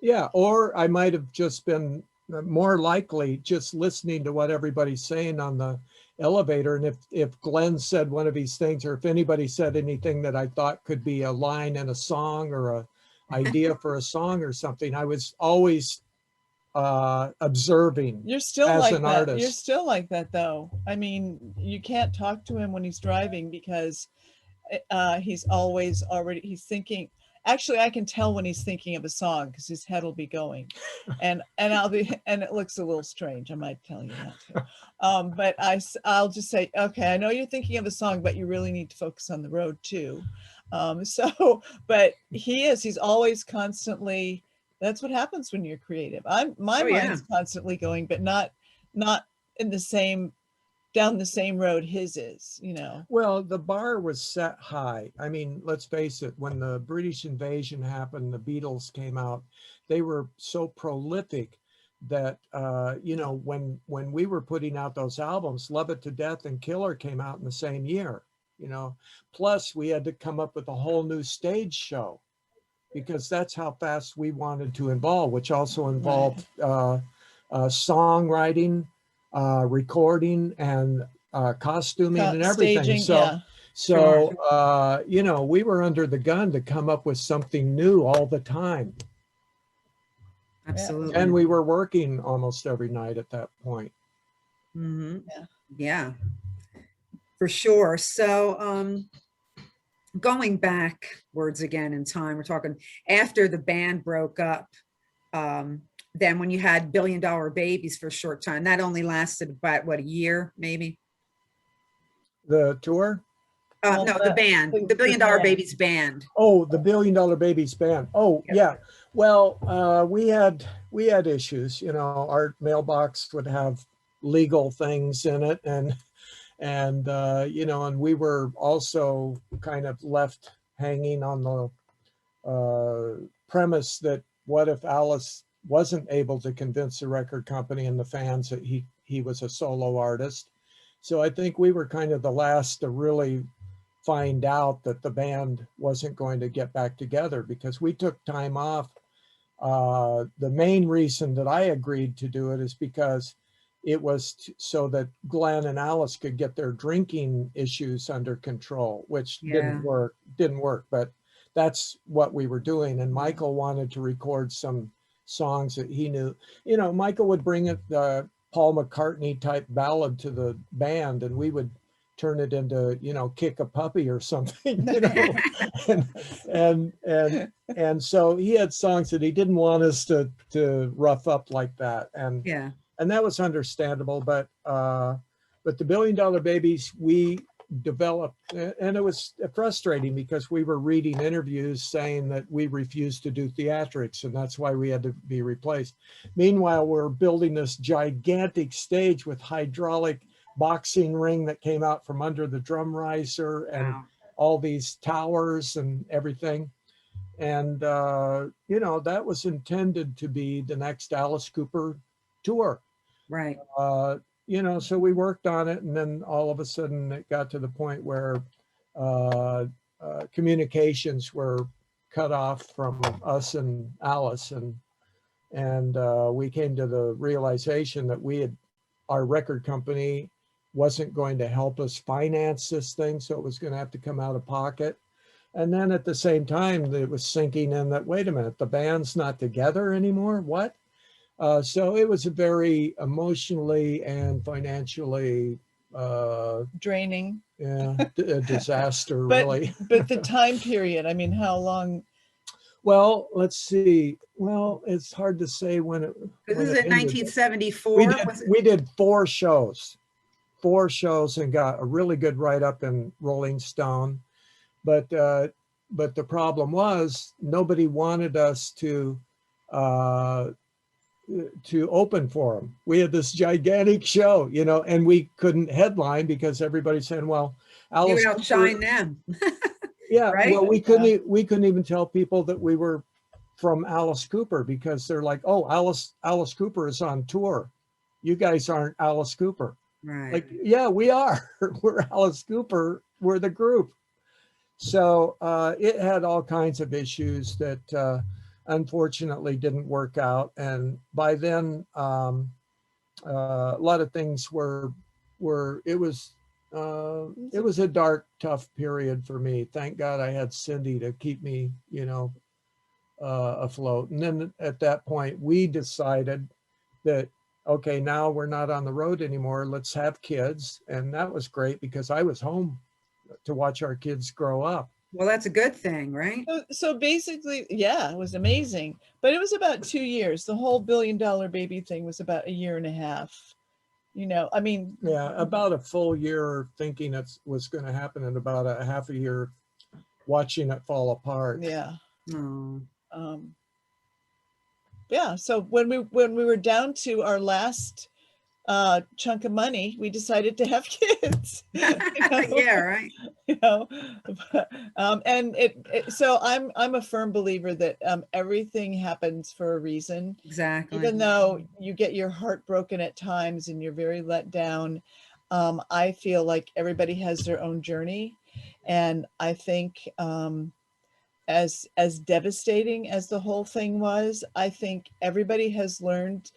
yeah, or I might have just been more likely just listening to what everybody's saying on the elevator. And if Glenn said one of these things, or if anybody said anything that I thought could be a line in a song or a idea for a song or something, I was always observing. You're still as like an that. artist. You're still like that, though. I mean, you can't talk to him when he's driving because he's thinking. Actually, I can tell when he's thinking of a song because his head will be going, and it looks a little strange. I might tell you that too. But I'll just say, okay, I know you're thinking of a song, but you really need to focus on the road too. But he's always constantly. That's what happens when you're creative. My mind's constantly going, but not in the same, down the same road his is, you know. Well, the bar was set high. I mean, let's face it, when the British invasion happened, the Beatles came out, they were so prolific that, you know, when we were putting out those albums, Love It to Death and Killer came out in the same year, you know. Plus, we had to come up with a whole new stage show, because that's how fast we wanted to involve, which also involved songwriting, recording, and costuming and everything. Staging, You know, we were under the gun to come up with something new all the time. Absolutely. And we were working almost every night at that point. Yeah, for sure. So going backwards again in time, we're talking after the band broke up, then when you had $1 Billion Babies for a short time, that only lasted about what, a year maybe? The tour? No, the band, the $1 Billion Babies band. Oh, the $1 Billion Babies band. Oh, yeah. Well, we had issues, you know. Our mailbox would have legal things in it, and you know, and we were also kind of left hanging on the premise that what if Alice wasn't able to convince the record company and the fans that he was a solo artist. So I think we were kind of the last to really find out that the band wasn't going to get back together, because we took time off. The main reason that I agreed to do it is because it was so that Glenn and Alice could get their drinking issues under control, which didn't work, but that's what we were doing. And Michael wanted to record some songs that he knew. You know, Michael would bring it, Paul McCartney type ballad to the band, and we would turn it into, you know, Kick a Puppy or something, you know. and so he had songs that he didn't want us to rough up like that, and Yeah. and that was understandable. But the $1 Billion Babies, we developed, and it was frustrating because we were reading interviews saying that we refused to do theatrics, and that's why we had to be replaced. Meanwhile, we're building this gigantic stage with hydraulic boxing ring that came out from under the drum riser, and Wow. all these towers and everything. And you know, that was intended to be the next Alice Cooper tour. Right. You know, so we worked on it, and then all of a sudden it got to the point where communications were cut off from us and Alice, and we came to the realization that our record company wasn't going to help us finance this thing, so it was going to have to come out of pocket. And then at the same time, it was sinking in that, wait a minute, the band's not together anymore? What? So it was a very emotionally and financially Draining. yeah, a disaster, But really. but the time period, I mean, how long? Well, let's see. Well, it's hard to say when it. This when is it in ended. 1974. We did 4 shows, and got a really good write-up in Rolling Stone. But the problem was nobody wanted us to open for them. We had this gigantic show, you know, and we couldn't headline because everybody's saying, well, Alice You outshine them. yeah, right? well, we couldn't even tell people that we were from Alice Cooper because they're like, oh, Alice Cooper is on tour. You guys aren't Alice Cooper. Right. Like, yeah, we are. We're Alice Cooper. We're the group. So it had all kinds of issues that unfortunately didn't work out. And by then, a lot of things it was a dark, tough period for me. Thank God I had Cindy to keep me, you know, afloat. And then at that point, we decided that, okay, now we're not on the road anymore. Let's have kids. And that was great because I was home to watch our kids grow up. Well, that's a good thing, right? So basically, yeah, it was amazing. But it was about 2 years. The whole $1 Billion Baby thing was about a year and a half. You know, I mean, yeah, about a full year thinking it was going to happen, and about a half a year watching it fall apart. Yeah. Oh. Yeah. So when we were down to our last chunk of money, we decided to have kids. You know? Yeah, right. You know, and so I'm a firm believer that everything happens for a reason. Exactly. Even though you get your heart broken at times and you're very let down, I feel like everybody has their own journey, and I think as devastating as the whole thing was, I think everybody has learned.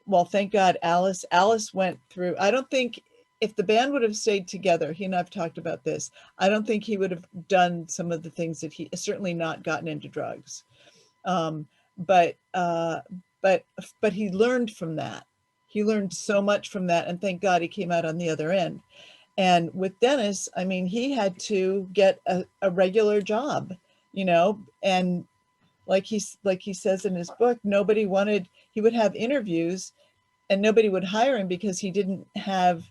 Well, thank God Alice went through. I don't think if the band would have stayed together, he and I've talked about this, I don't think he would have done some of the things that he certainly not gotten into drugs. But he learned from that. He learned so much from that, and thank God he came out on the other end. And with Dennis, I mean, he had to get a regular job, you know, and like he says in his book, he would have interviews and nobody would hire him because he didn't have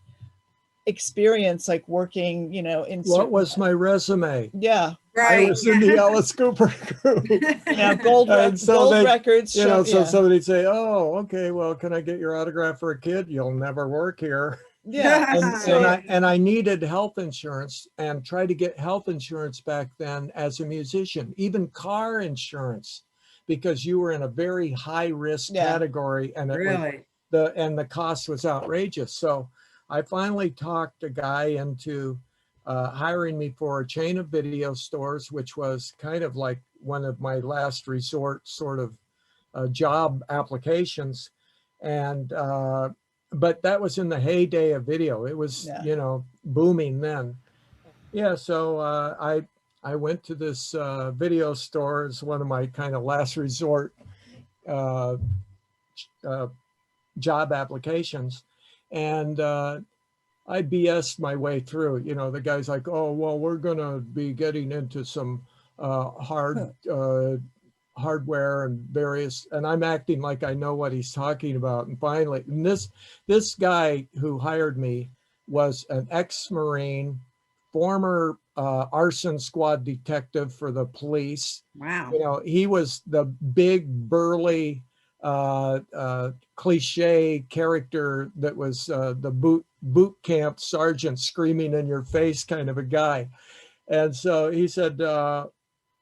experience like working, you know, in what was my resume? Yeah, Right. I was in the Alice Cooper group. yeah, gold records. You know, so yeah. somebody'd say, "Oh, okay, well, can I get your autograph for a kid? You'll never work here." Yeah. And I needed health insurance, and tried to get health insurance back then as a musician, even car insurance, because you were in a very high risk category, and Really? the cost was outrageous. So I finally talked a guy into hiring me for a chain of video stores, which was kind of like one of my last resort sort of job applications. And but that was in the heyday of video. It was, you know, booming then. Yeah, so I went to this video store as one of my kind of last resort job applications. And I BS'd my way through. You know, the guy's like, oh, well, we're going to be getting into some hardware and various, and I'm acting like I know what he's talking about. And finally, and this guy who hired me was an ex-Marine, former arson squad detective for the police. Wow. You know, he was the big burly cliche character that was the boot camp sergeant screaming in your face kind of a guy. And so he said,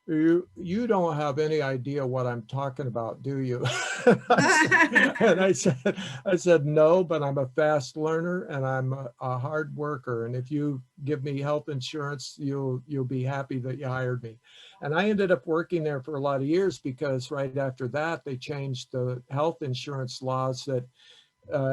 you don't have any idea what I'm talking about, do you? And I said, no, but I'm a fast learner and I'm a hard worker. And if you give me health insurance, you'll be happy that you hired me. And I ended up working there for a lot of years because right after that, they changed the health insurance laws that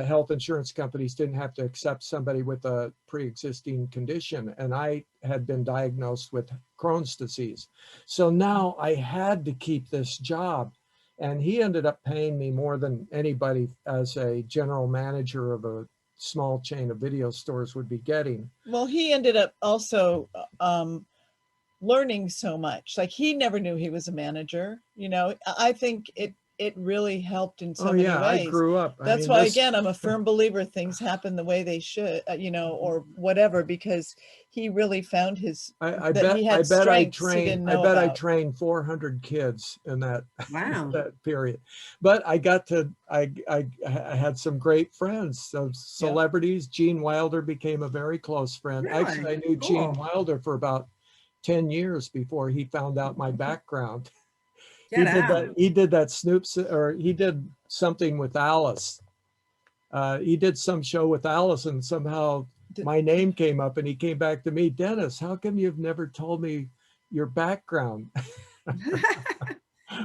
health insurance companies didn't have to accept somebody with a pre-existing condition. And I had been diagnosed with Crohn's disease. So now I had to keep this job. And he ended up paying me more than anybody as a general manager of a small chain of video stores would be getting. Well, he ended up also learning so much. Like, he never knew he was a manager. You know, I think it really helped in so many ways. I grew up. That's why, again, I'm a firm believer things happen the way they should, you know, or whatever, because he really found his, I bet I trained 400 kids in that, wow. that period. But I had some great friends, some celebrities. Gene Wilder became a very close friend. Really? Actually, I knew Gene Wilder for about 10 years before he found out my background. He did that Snoops, or he did something with Alice. He did some show with Alice, and somehow my name came up, and he came back to me, Dennis, how come you've never told me your background?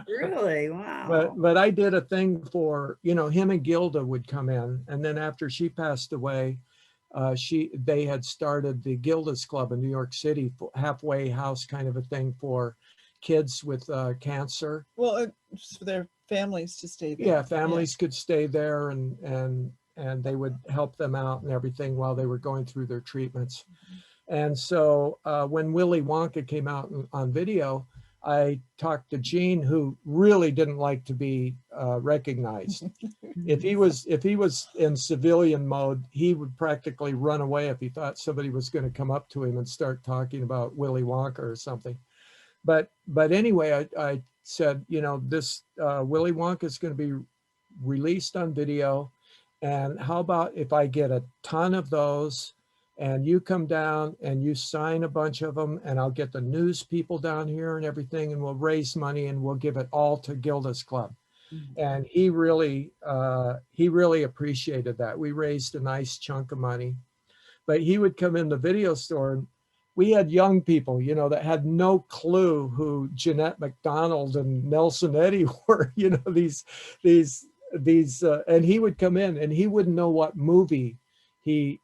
Really? Wow. But I did a thing for, you know, him and Gilda would come in, and then after she passed away, they had started the Gilda's Club in New York City, halfway house kind of a thing for kids with cancer. Well, it's for their families to stay there. Yeah, families could stay there, and they would help them out and everything while they were going through their treatments. And so when Willy Wonka came out on video, I talked to Gene, who really didn't like to be recognized. If he was in civilian mode, he would practically run away if he thought somebody was going to come up to him and start talking about Willy Wonka or something. But anyway, I said, you know, this Willy Wonka is going to be released on video. And how about if I get a ton of those and you come down and you sign a bunch of them, and I'll get the news people down here and everything, and we'll raise money and we'll give it all to Gilda's Club. And he really appreciated that. We raised a nice chunk of money. But he would come in the video store, and we had young people, you know, that had no clue who Jeanette MacDonald and Nelson Eddy were, you know, these, and he would come in and he wouldn't know what movie the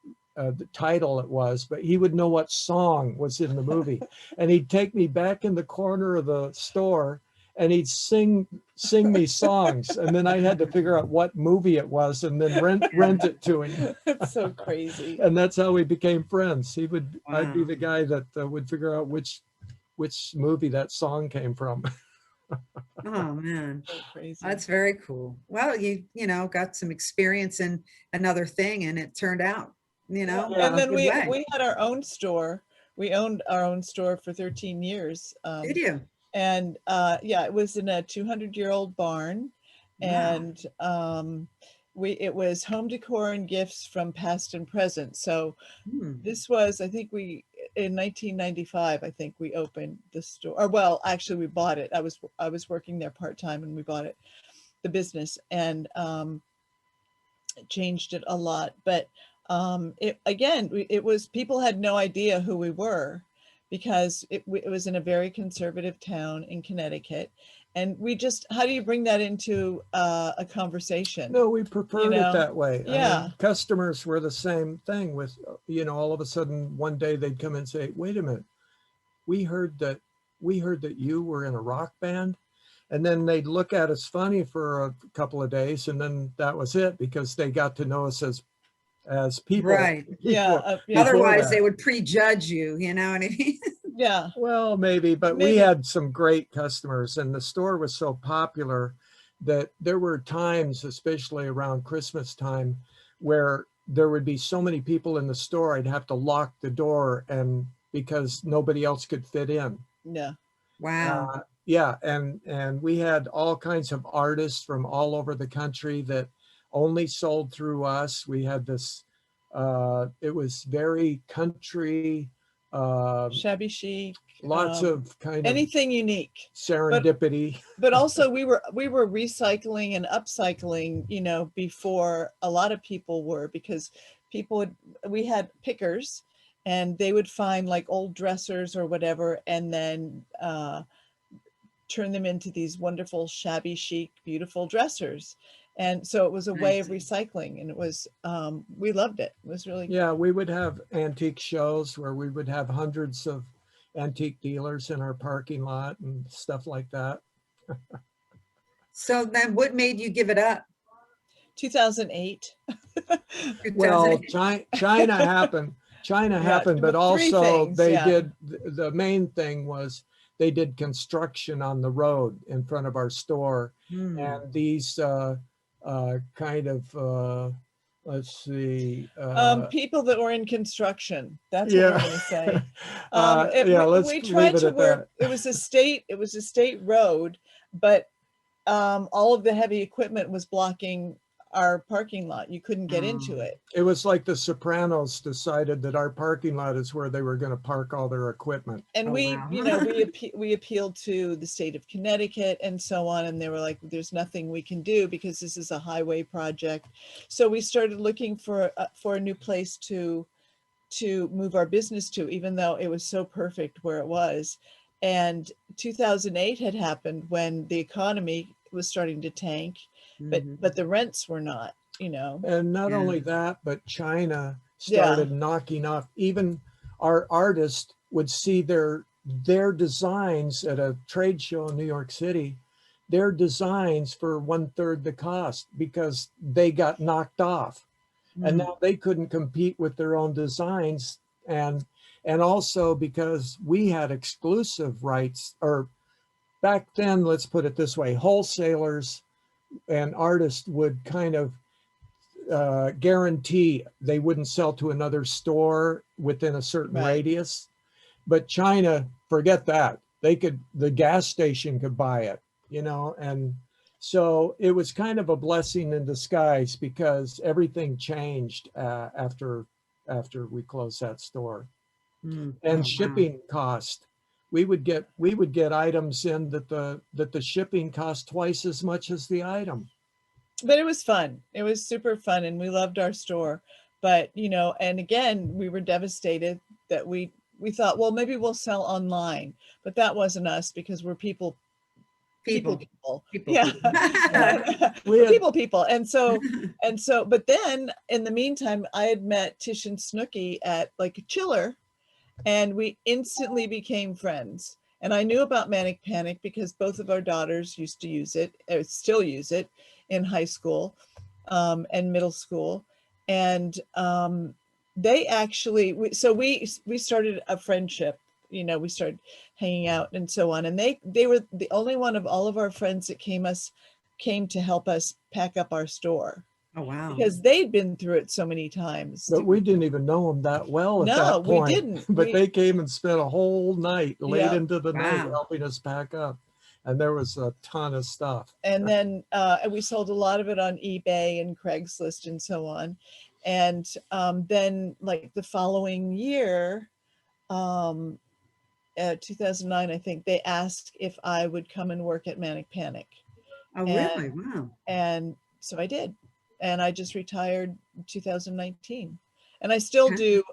title it was, but he would know what song was in the movie. And he'd take me back in the corner of the store and he'd sing me songs. And then I had to figure out what movie it was and then rent it to him. It's so crazy. And that's how we became friends. I'd be Wow. the guy that would figure out which movie that song came from. Oh man, So crazy. that's very cool. Well, you know, got some experience in another thing, and it turned out, you know. Yeah. And then good we way. had our own store. We owned our own store for 13 years. Did you? And yeah, it was in a 200-year-old barn. Wow. And it was home decor and gifts from past and present. So this was, I think in 1995, I think we opened the store. Or well, actually we bought it. I was working there part-time and we bought it, the business, and changed it a lot. But it was, people had no idea who we were, because it was in a very conservative town in Connecticut. And how do you bring that into a conversation? No, we preferred it that way. Yeah. I mean, customers were the same thing with, you know, all of a sudden one day they'd come and say, wait a minute, we heard that you were in a rock band. And then they'd look at us funny for a couple of days, and then that was it, because they got to know us as people. Right. Yeah, yeah. Otherwise, they would prejudge you, you know what I mean? Yeah. Well, maybe, but we Maybe. had some great customers, and the store was so popular that there were times, especially around Christmas time, where there would be so many people in the store, I'd have to lock the door, and because nobody else could fit in. Yeah. Wow. Yeah, and we had all kinds of artists from all over the country that only sold through us. We had this, it was very country, Shabby chic. lots of kind of anything unique. serendipity. But also we were recycling and upcycling, you know, before a lot of people were, because we had pickers, and they would find like old dressers or whatever, and then turn them into these wonderful shabby chic, beautiful dressers. And so it was a way of recycling, and it was, we loved it. It was really, Yeah, we would have antique shows where we would have hundreds of antique dealers in our parking lot and stuff like that. So then what made you give it up? 2008. Well, China happened. China happened, but also things, they did, the main thing was they did construction on the road in front of our store. And these kind of, let's see. People that were in construction. That's what we're going to say. Let's we tried leave it to at work. that. It was a state road, but all of the heavy equipment was blocking our parking lot. You couldn't get into it. It was like the Sopranos decided that our parking lot is where they were going to park all their equipment. And we appealed to the state of Connecticut and so on, and they were like, "There's nothing we can do because this is a highway project." So we started looking for a new place to move our business to, even though it was so perfect where it was. And 2008 had happened, when the economy was starting to tank, but the rents were not, you know. And not only that, but China started knocking off. Even our artists would see their designs at a trade show in New York City, their designs for 1/3 the cost, because they got knocked off. And now they couldn't compete with their own designs. And also because we had exclusive rights, or back then, let's put it this way, wholesalers and artists would kind of guarantee they wouldn't sell to another store within a certain radius. But China, forget that. The gas station could buy it, you know, and so it was kind of a blessing in disguise, because everything changed after we closed that store. And shipping cost. We would get items in that the shipping cost twice as much as the item. But it was fun. It was super fun, and we loved our store. But, you know, and again, we were devastated that we thought, well, maybe we'll sell online, but that wasn't us, because we're people. Yeah. People. And so, but then in the meantime, I had met Tish and Snooki at like a chiller, and we instantly became friends. And I knew about Manic Panic because both of our daughters used to use it, or still use it, in high school and middle school. And they actually, we started a friendship. You know, we started hanging out and so on. And they were the only one of all of our friends that came to help us pack up our store. Oh, wow. Because they'd been through it so many times. But we didn't even know them that well at that point. No, we didn't. But they came and spent a whole night, late into the night, Wow. helping us pack up. And there was a ton of stuff. And then we sold a lot of it on eBay and Craigslist and so on. And then like the following year, 2009, I think, they asked if I would come and work at Manic Panic. Oh, really? Wow. And so I did. And I just retired in 2019. And I still do,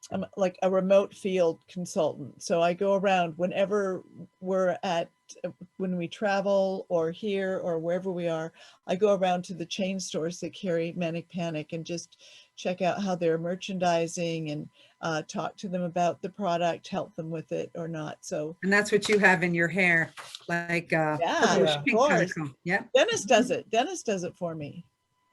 I'm like a remote field consultant. So I go around whenever when we travel or here or wherever we are, I go around to the chain stores that carry Manic Panic and just check out how they're merchandising and talk to them about the product, help them with it or not. So, And that's what you have in your hair, like yeah, purplish of pink kind course. of color. Yeah. Dennis does it. Dennis does it for me.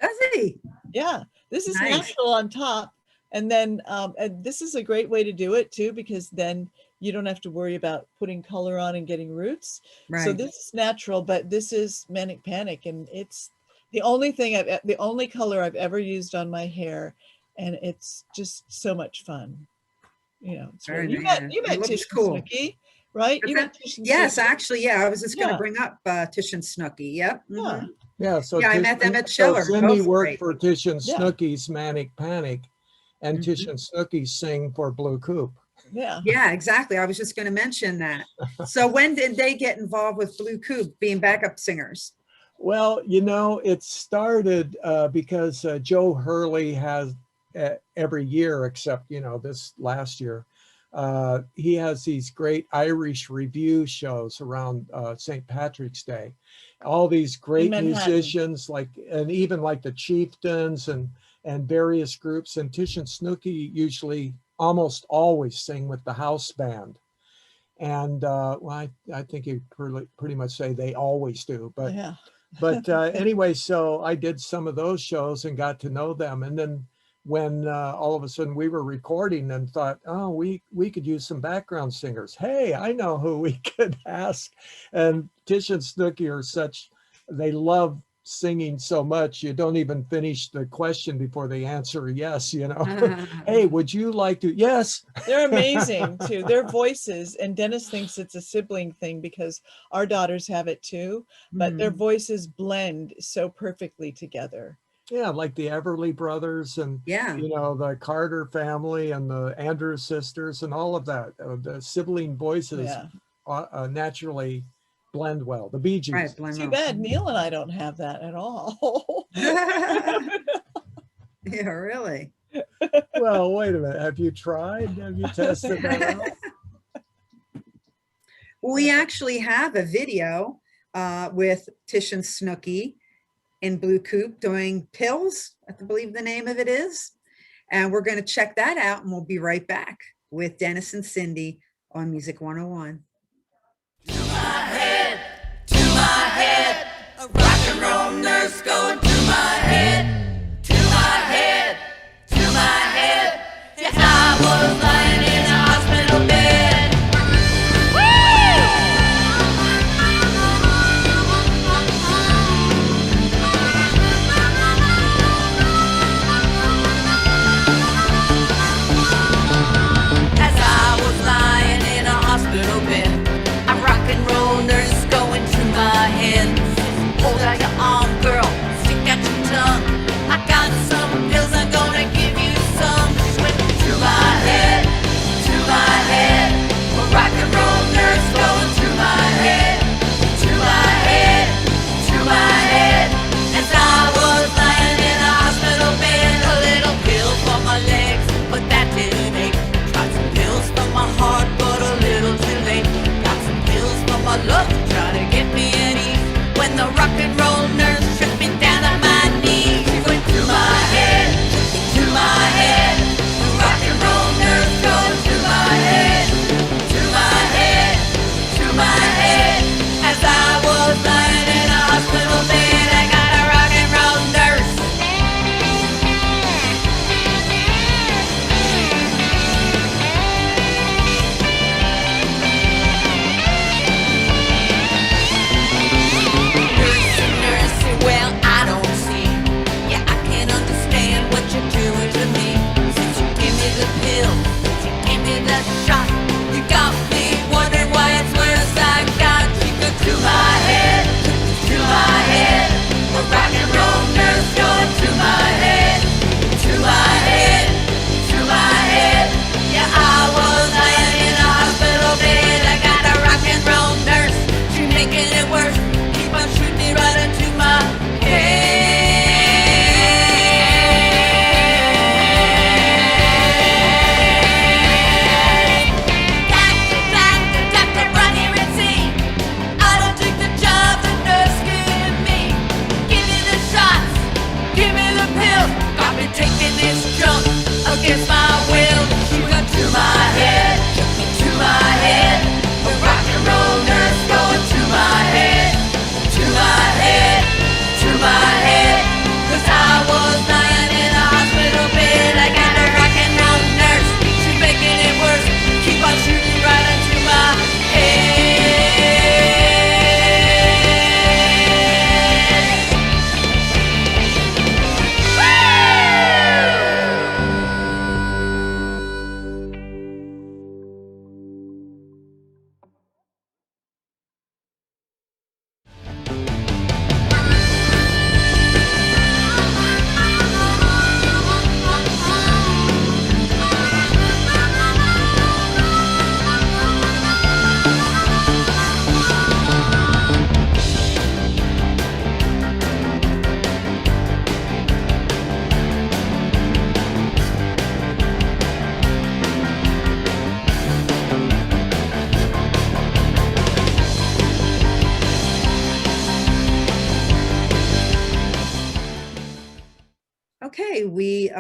Does he? Yeah, this is Nice. natural on top. And then and this is a great way to do it too, because then you don't have to worry about putting color on and getting roots. Right. So this is natural, but this is Manic Panic, and it's the only the only color I've ever used on my hair, and it's just so much fun. You know, it's Very really, nice. you met It looks Tish cool. and Snooki, right? What's You that? met Tish and Yes, Snooki. actually, yeah. I was just going to Yeah. bring up Tish and Snooki. Yep. Yeah. Mhm. Yeah, so Yeah, I Tish- met them at so Schiller. Cindy Both worked great. for Tish and Yeah. Snooki's Manic Panic, and Tish Mhm. and Snooki sing for Blue Coop. Yeah. Yeah, exactly. I was just going to mention that. So when did they get involved with Blue Coop being backup singers? Well, you know, it started because Joe Hurley has every year, except, you know, this last year, he has these great Irish review shows around St. Patrick's Day. All these great Manhattan. musicians, like, and even like the Chieftains and various groups. And Tish and Snooki usually almost always sing with the house band. And well, I think you pretty much say they always do, but Yeah. but anyway, so I did some of those shows and got to know them. And then when all of a sudden we were recording and thought, oh, we could use some background singers. Hey, I know who we could ask. And Tish and Snooki are such, they love singing so much, you don't even finish the question before they answer yes, you know. Hey, would you like to? Yes. They're amazing too. Their voices, and Dennis thinks it's a sibling thing because our daughters have it too, but their voices blend so perfectly together. Yeah, like the Everly Brothers and, Yeah. you know, the Carter family and the Andrews sisters and all of that. The sibling voices Yeah. naturally blend well. The Bee Gees. Right. blend Too well. bad Neil and I don't have that at all. Yeah, really. Well, wait a minute. Have you tried? Have you tested that out? We actually have a video with Tish and Snooki in Blue Coop doing Pills, I believe the name of it is. And we're going to check that out, and we'll be right back with Dennis and Cindy on Music 101. A rock and roll nurse going to my head, to my head, to my head. Yes, I was lying in a hospital bed. As I was lying in a hospital bed, a rock and roll nurse going to my head. Hold out your arm, girl, stick out your tongue. I got some pills, I'm gonna give you some. She went to my head, to my head. A rock and roll nurse going to my head, to my head, to my head. As I was lying in a hospital bed, a little pill for my legs, but that didn't ache. Tried some pills for my heart, but a little too late. Got some pills for my love, trying to get me at ease. When the rock and roll nurse shook me down on my knees, she went to my head, to my head. The rock and roll nurse goes to my head, to my head, to my head. As I was lying in a hospital bed, I got a rock and roll nurse. Nursing, well, I don't see. Yeah, I can't understand what you're doing to me. Since you give me the pill, since you give me the shot, you got me wondering why it's worse I got. You go to my head, to my head. A rock and roll nurse going to my head, to my head, to my head. Yeah, I was lying in a hospital bed. I got a rock and roll nurse. She's making it worse. Keep on shooting me right into my head. Doctor, doctor, doctor, run here and see. I don't take the job the nurse gave me. Give me the shots, give me the pills. Got me taking this job. Okay, we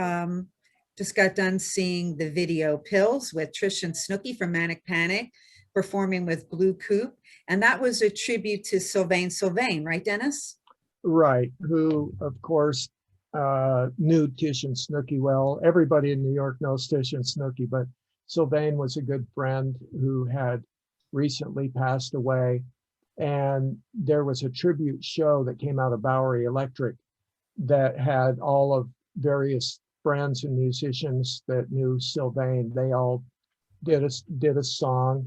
just got done seeing the video Pills with Trish and Snooki from Manic Panic performing with Blue Coupe. And that was a tribute to Sylvain, right, Dennis? Right, who, of course, knew Tish and Snooki well. Everybody in New York knows Tish and Snooki, but Sylvain was a good friend who had recently passed away. And there was a tribute show that came out of Bowery Electric that had all of various friends and musicians that knew Sylvain. They all did a song.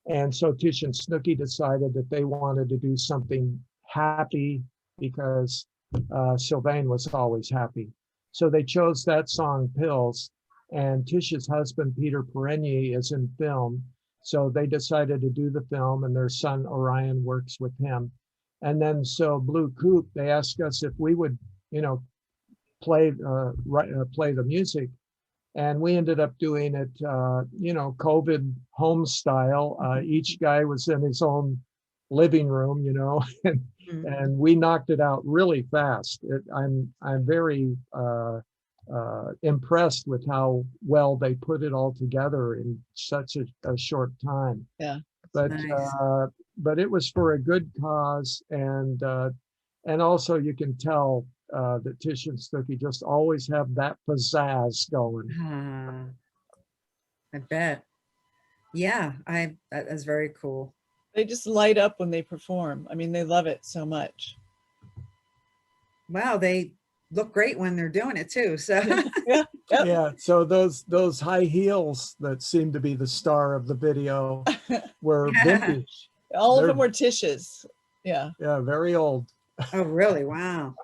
And so Tish and Snooki decided that they wanted to do something happy because Sylvain was always happy. So they chose that song, Pills, and Tish's husband, Peter Perigny, is in film. So they decided to do the film, and their son Orion works with him. And then so Blue Coupe, they asked us if we would, play the music. And we ended up doing it, COVID home style. Each guy was in his own living room, and we knocked it out really fast. I'm very impressed with how well they put it all together in such a short time. Yeah. But nice. But it was for a good cause, and also you can tell that Tish and Snooki just always have that pizzazz going. I bet. Yeah, that's very cool. They just light up when they perform. I mean, they love it so much. Wow, they look great when they're doing it too. So Yeah. Yep. Yeah, so those high heels that seem to be the star of the video were vintage. All of They're- them were Tish's. Yeah. Yeah, very old. Oh, really? Wow.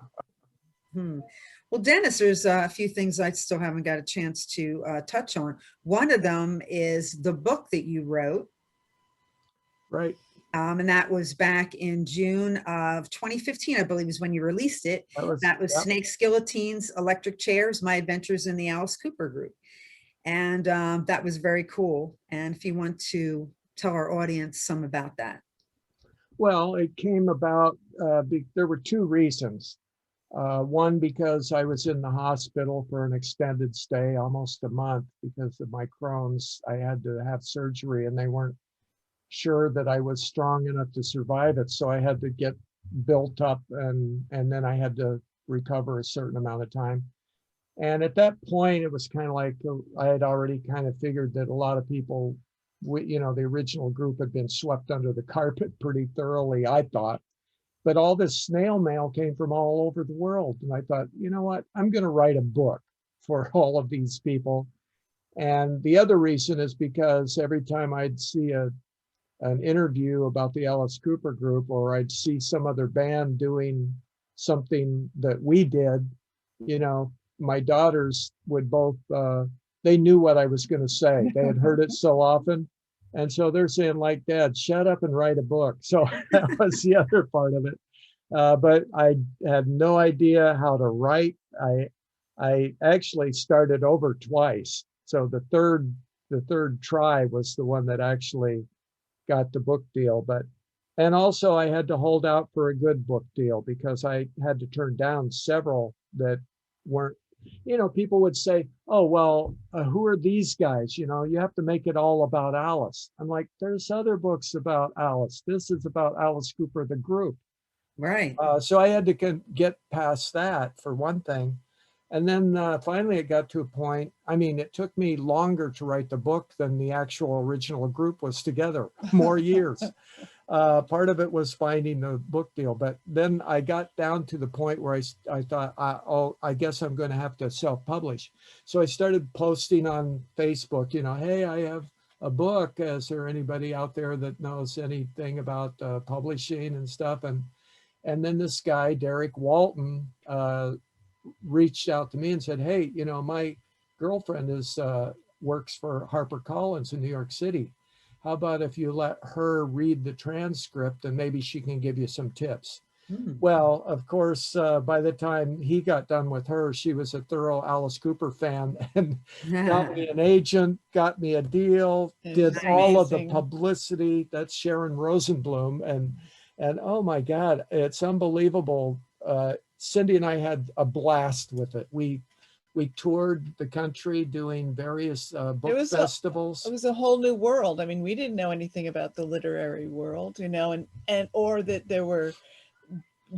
Well, Dennis, there's a few things I still haven't got a chance to touch on. One of them is the book that you wrote. Right. And that was back in June of 2015, I believe, is when you released it. That was yep. Snakes, Guillotines, Electric Chairs, My Adventures in the Alice Cooper Group. And that was very cool. And if you want to tell our audience some about that. Well, it came about, there were two reasons. One, because I was in the hospital for an extended stay, almost a month, because of my Crohn's. I had to have surgery, and they weren't sure that I was strong enough to survive it. So I had to get built up, and then I had to recover a certain amount of time. And at that point, it was kind of like I had already kind of figured that a lot of people, the original group had been swept under the carpet pretty thoroughly, I thought. But all this snail mail came from all over the world. And I thought, you know what, I'm going to write a book for all of these people. And the other reason is because every time I'd see an interview about the Alice Cooper Group, or I'd see some other band doing something that we did, my daughters would both, they knew what I was going to say. They had heard it so often. And so they're saying, like, Dad, shut up and write a book. So that was the other part of it. But I had no idea how to write. I actually started over twice. So the third try was the one that actually got the book deal. And also I had to hold out for a good book deal, because I had to turn down several that weren't, people would say, oh, well, who are these guys? You have to make it all about Alice. I'm like, there's other books about Alice. This is about Alice Cooper, the group. Right. So I had to get past that, for one thing. And then finally it got to a point, it took me longer to write the book than the actual original group was together, more years. Part of it was finding the book deal, but then I got down to the point where I thought, I guess I'm going to have to self-publish. So I started posting on Facebook, hey, I have a book. Is there anybody out there that knows anything about publishing and stuff? And then this guy, Derek Walton, reached out to me and said, hey, my girlfriend works for HarperCollins in New York City. How about if you let her read the transcript, and maybe she can give you some tips? Well, of course, by the time he got done with her, she was a thorough Alice Cooper fan, and got me an agent, got me a deal, did all of the publicity. That's Sharon Rosenblum. And oh my God, it's unbelievable. Cindy and I had a blast with it. We we toured the country doing various book was festivals. It was a whole new world. I mean, we didn't know anything about the literary world, you know, and or that there were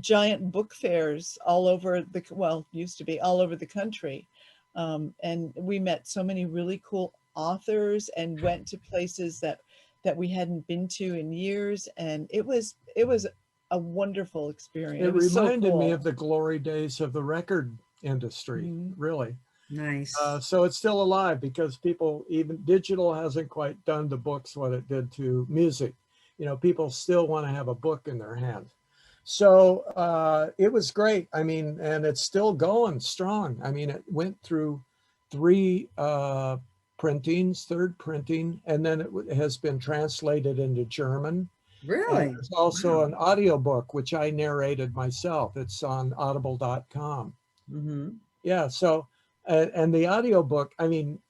giant book fairs all over the, well, used to be all over the country. And we met so many really cool authors and went to places that we hadn't been to in years. And it was a wonderful experience. It was reminded so cool. me of the glory days of the record industry, Mhm. really. Nice. So it's still alive because people, even digital hasn't quite done to books what it did to music. You know, people still want to have a book in their hand. So it was great. I mean, and it's still going strong. I mean, it went through three printings, third printing, and then it has been translated into German. Really? And there's also Wow. an audiobook, which I narrated myself. It's on audible.com. Mm-hmm. Yeah, so, and the audiobook, I mean,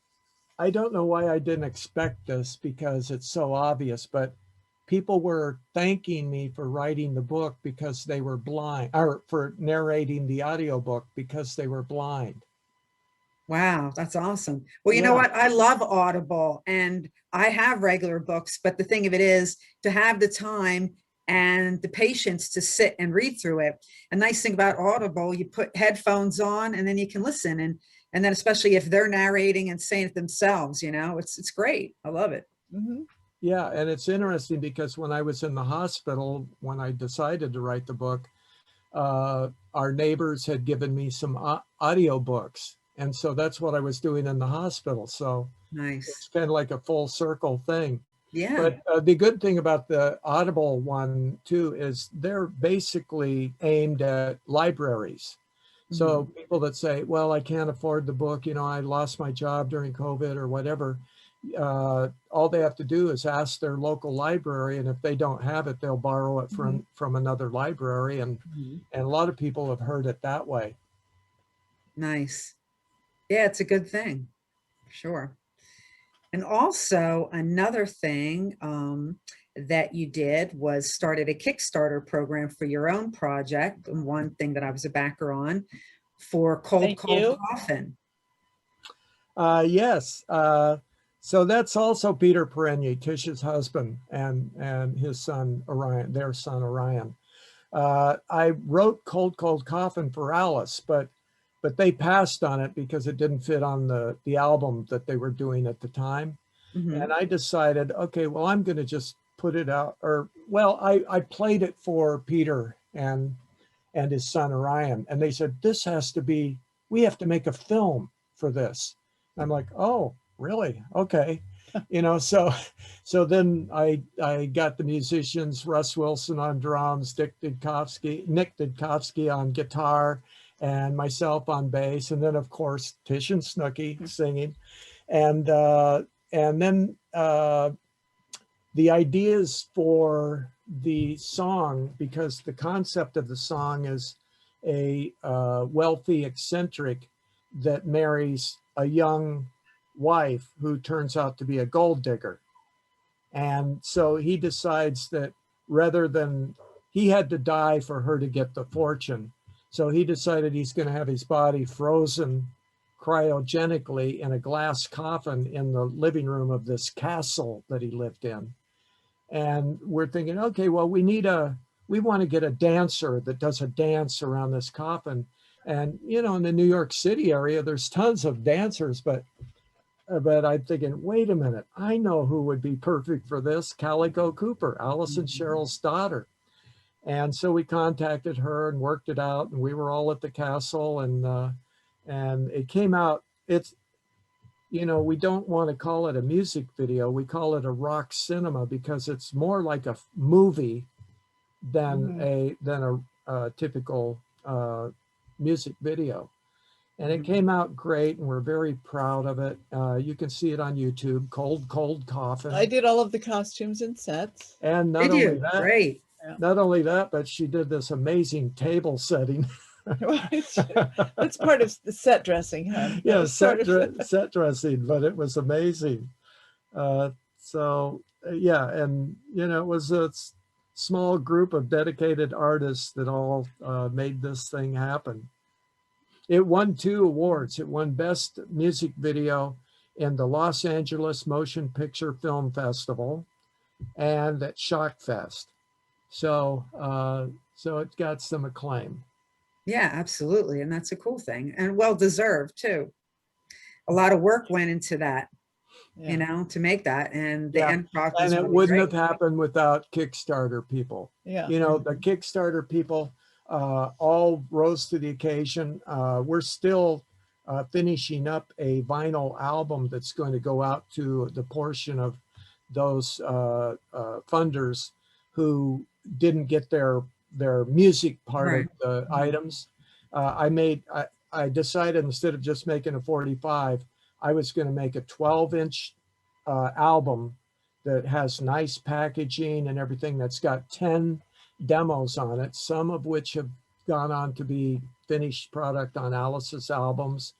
I don't know why I didn't expect this because it's so obvious, but people were thanking me for writing the book because they were blind, or for narrating the audiobook because they were blind. Wow, that's awesome. Well, you know Yeah. what? I love Audible and I have regular books, but the thing of it is to have the time and the patience to sit and read through it. A nice thing about Audible, you put headphones on and then you can listen. And then especially if they're narrating and saying it themselves, you know, it's great. I love it. Mm-hmm. Yeah, and it's interesting because when I was in the hospital, when I decided to write the book, our neighbors had given me some audio books. And so that's what I was doing in the hospital. So Nice. it's kind of like a full circle thing. Yeah. But the good thing about the Audible one too is they're basically aimed at libraries. So people that say, well, I can't afford the book, you know, I lost my job during COVID or whatever, all they have to do is ask their local library, and if they don't have it, they'll borrow it from another library. And a lot of people have heard it that way. Nice. Yeah, it's a good thing. Sure. And also another thing that you did was started a Kickstarter program for your own project. And one thing that I was a backer on for Cold Coffin. Yes. So that's also Peter Perenyi, Tish's husband, and his son Orion, their son Orion. I wrote Cold Coffin for Alice, but they passed on it because it didn't fit on the album that they were doing at the time. And I decided, okay, well, I'm going to just put it out, or, well, I played it for Peter and his son Orion, and they said, this has to be, we have to make a film for this. I'm like, oh, really? Okay. You know, so then I got the musicians, Russ Wilson on drums, Nick Didkovsky on guitar, and myself on bass, and then of course Tish and Snooki singing, and then the ideas for the song, because the concept of the song is a wealthy eccentric that marries a young wife who turns out to be a gold digger. And so he decides that rather than, he had to die for her to get the fortune. So he decided he's going to have his body frozen cryogenically in a glass coffin in the living room of this castle that he lived in. And we're thinking, okay, well, we want to get a dancer that does a dance around this coffin. And, you know, in the New York City area, there's tons of dancers, but I'm thinking, wait a minute, I know who would be perfect for this, Calico Cooper, Alice and Cheryl's daughter. And so we contacted her and worked it out, and we were all at the castle, and it came out. It's, you know, we don't want to call it a music video. We call it a rock cinema because it's more like a movie than a typical music video. And it came out great, and we're very proud of it. You can see it on YouTube, Cold Coffin. I did all of the costumes and sets. And not only that, but she did this amazing table setting. That's part of the set dressing, huh? Yeah, set dressing, but it was amazing. Yeah, and you know, it was a small group of dedicated artists that all made this thing happen. It won 2 awards. It won Best Music Video in the Los Angeles Motion Picture Film Festival and at Shock Fest. So, so it got some acclaim. Yeah, absolutely. And that's a cool thing, and well deserved too. A lot of work went into that, Yeah. you know, to make that, and the Yeah, end product and was it really wouldn't great. have happened without Kickstarter people. Yeah. You know, the Kickstarter people all rose to the occasion. We're still finishing up a vinyl album that's going to go out to the portion of those funders who didn't get their music part Right. of the items. I decided instead of just making a 45, I was going to make a 12-inch album that has nice packaging and everything, that's got 10 demos on it, some of which have gone on to be finished product on Alice's albums.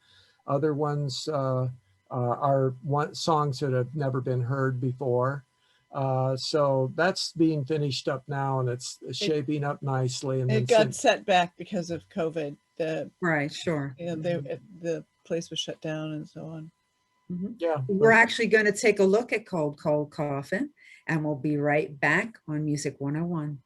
Other ones are songs that have never been heard before. So that's being finished up now, and it's shaping up nicely. And It got set back because of COVID. Right, sure. The place was shut down and so on. Yeah, We're actually going to take a look at Cold Cold Coffin, and we'll be right back on Music 101.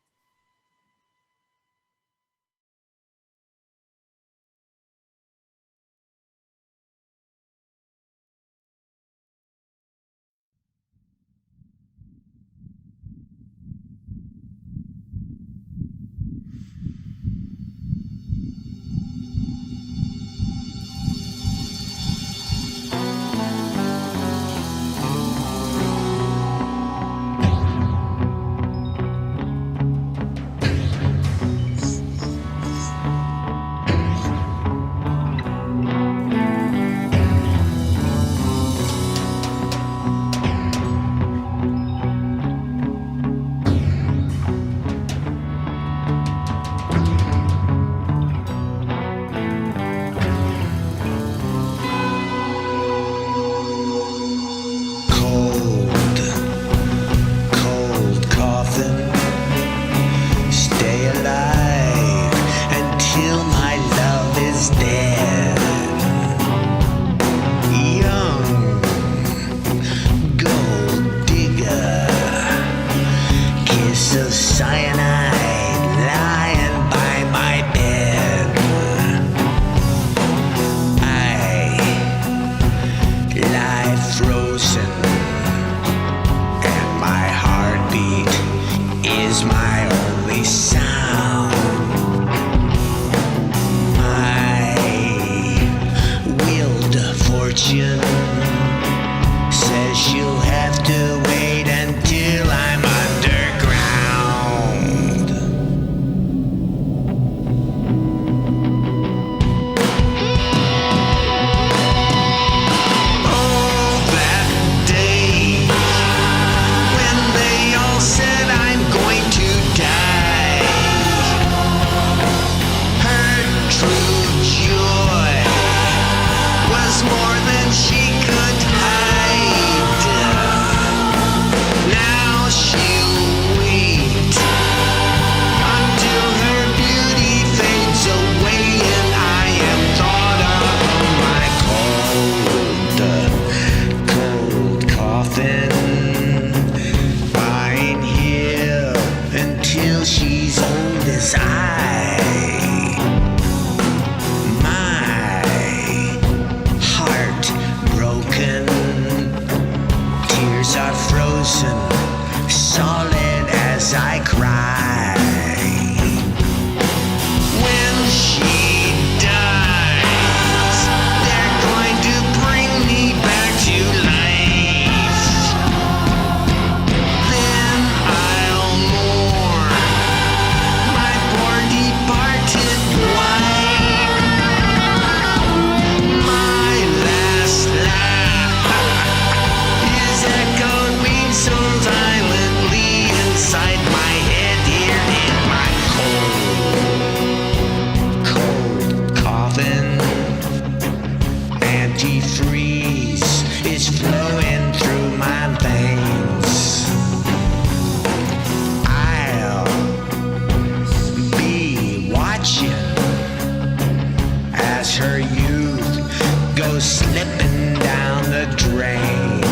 go slipping down the drain.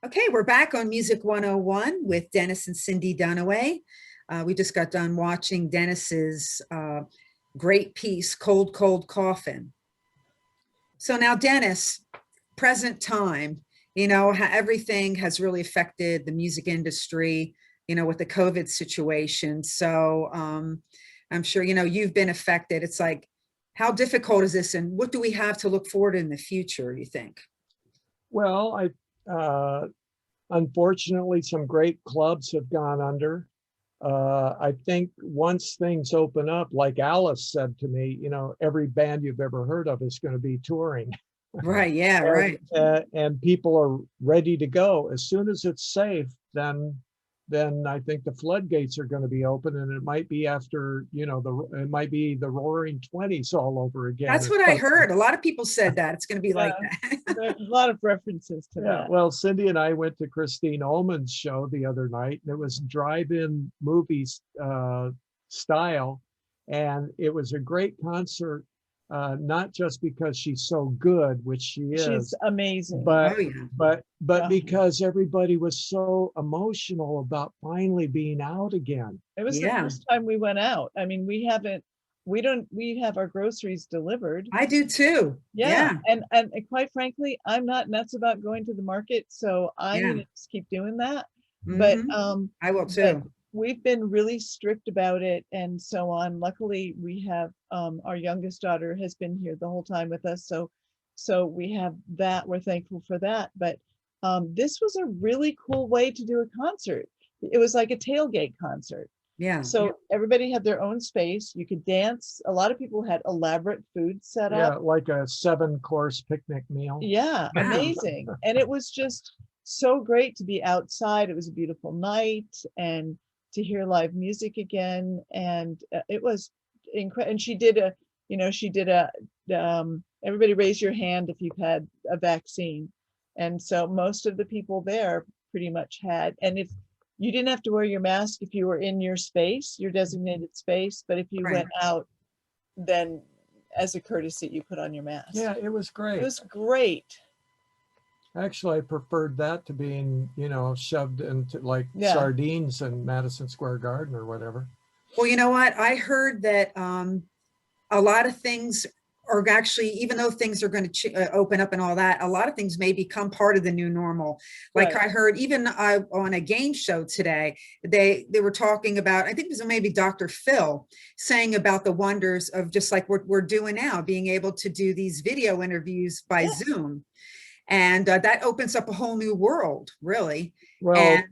Okay, we're back on Music 101 with Dennis and Cindy Dunaway. We just got done watching Dennis's great piece, Cold, Cold Coffin. So now, Dennis, present time, how everything has really affected the music industry, with the COVID situation. So I'm sure, you've been affected. It's like, how difficult is this? And what do we have to look forward in the future, you think? Well, unfortunately, some great clubs have gone under. I think once things open up, like Alice said to me, every band you've ever heard of is going to be touring. Right. Yeah. and, Right. And people are ready to go. As soon as it's safe, then I think the floodgates are going to be open, and it might be after, it might be the Roaring 20s all over again. That's what I heard. A lot of people said that it's going to be like that. There's a lot of references to Yeah, that. well, Cindy and I went to Christine Ullman's show the other night, and it was drive-in movies style, and it was a great concert, not just because she's so good, which she She's is, amazing. but Oh, yeah. but Yeah. because everybody was so emotional about finally being out again. It was the Yeah. first time we went out. I mean, we have our groceries delivered. I do too. Yeah. And quite frankly, I'm not nuts about going to the market, so I'm Yeah. gonna just keep doing that. But Mhm. I will but too. we've been really strict about it and so on. Luckily, we have our youngest daughter has been here the whole time with us, so we have that. We're thankful for that. But this was a really cool way to do a concert. It was like a tailgate concert. Yeah. So everybody had their own space. You could dance. A lot of people had elaborate food set Yeah, up. like a 7-course picnic meal. Yeah, Wow. amazing. And it was just so great to be outside. It was a beautiful night and to hear live music again. And it was incredible. And she did everybody raise your hand if you've had a vaccine. And so most of the people there pretty much had. And you didn't have to wear your mask if you were in your space, your designated space, but if you Right. went out, then as a courtesy, you put on your mask. Yeah, it was great. It was great. Actually, I preferred that to being, shoved into like Yeah. sardines in Madison Square Garden or whatever. Well, you know what? I heard that a lot of things are actually, even though things are going to open up and all that, a lot of things may become part of the new normal. Like Right. I heard even on a game show today, they were talking about, I think it was maybe Dr. Phil saying about the wonders of just like what we're doing now, being able to do these video interviews by Yeah. Zoom. And that opens up a whole new world, really. Well, And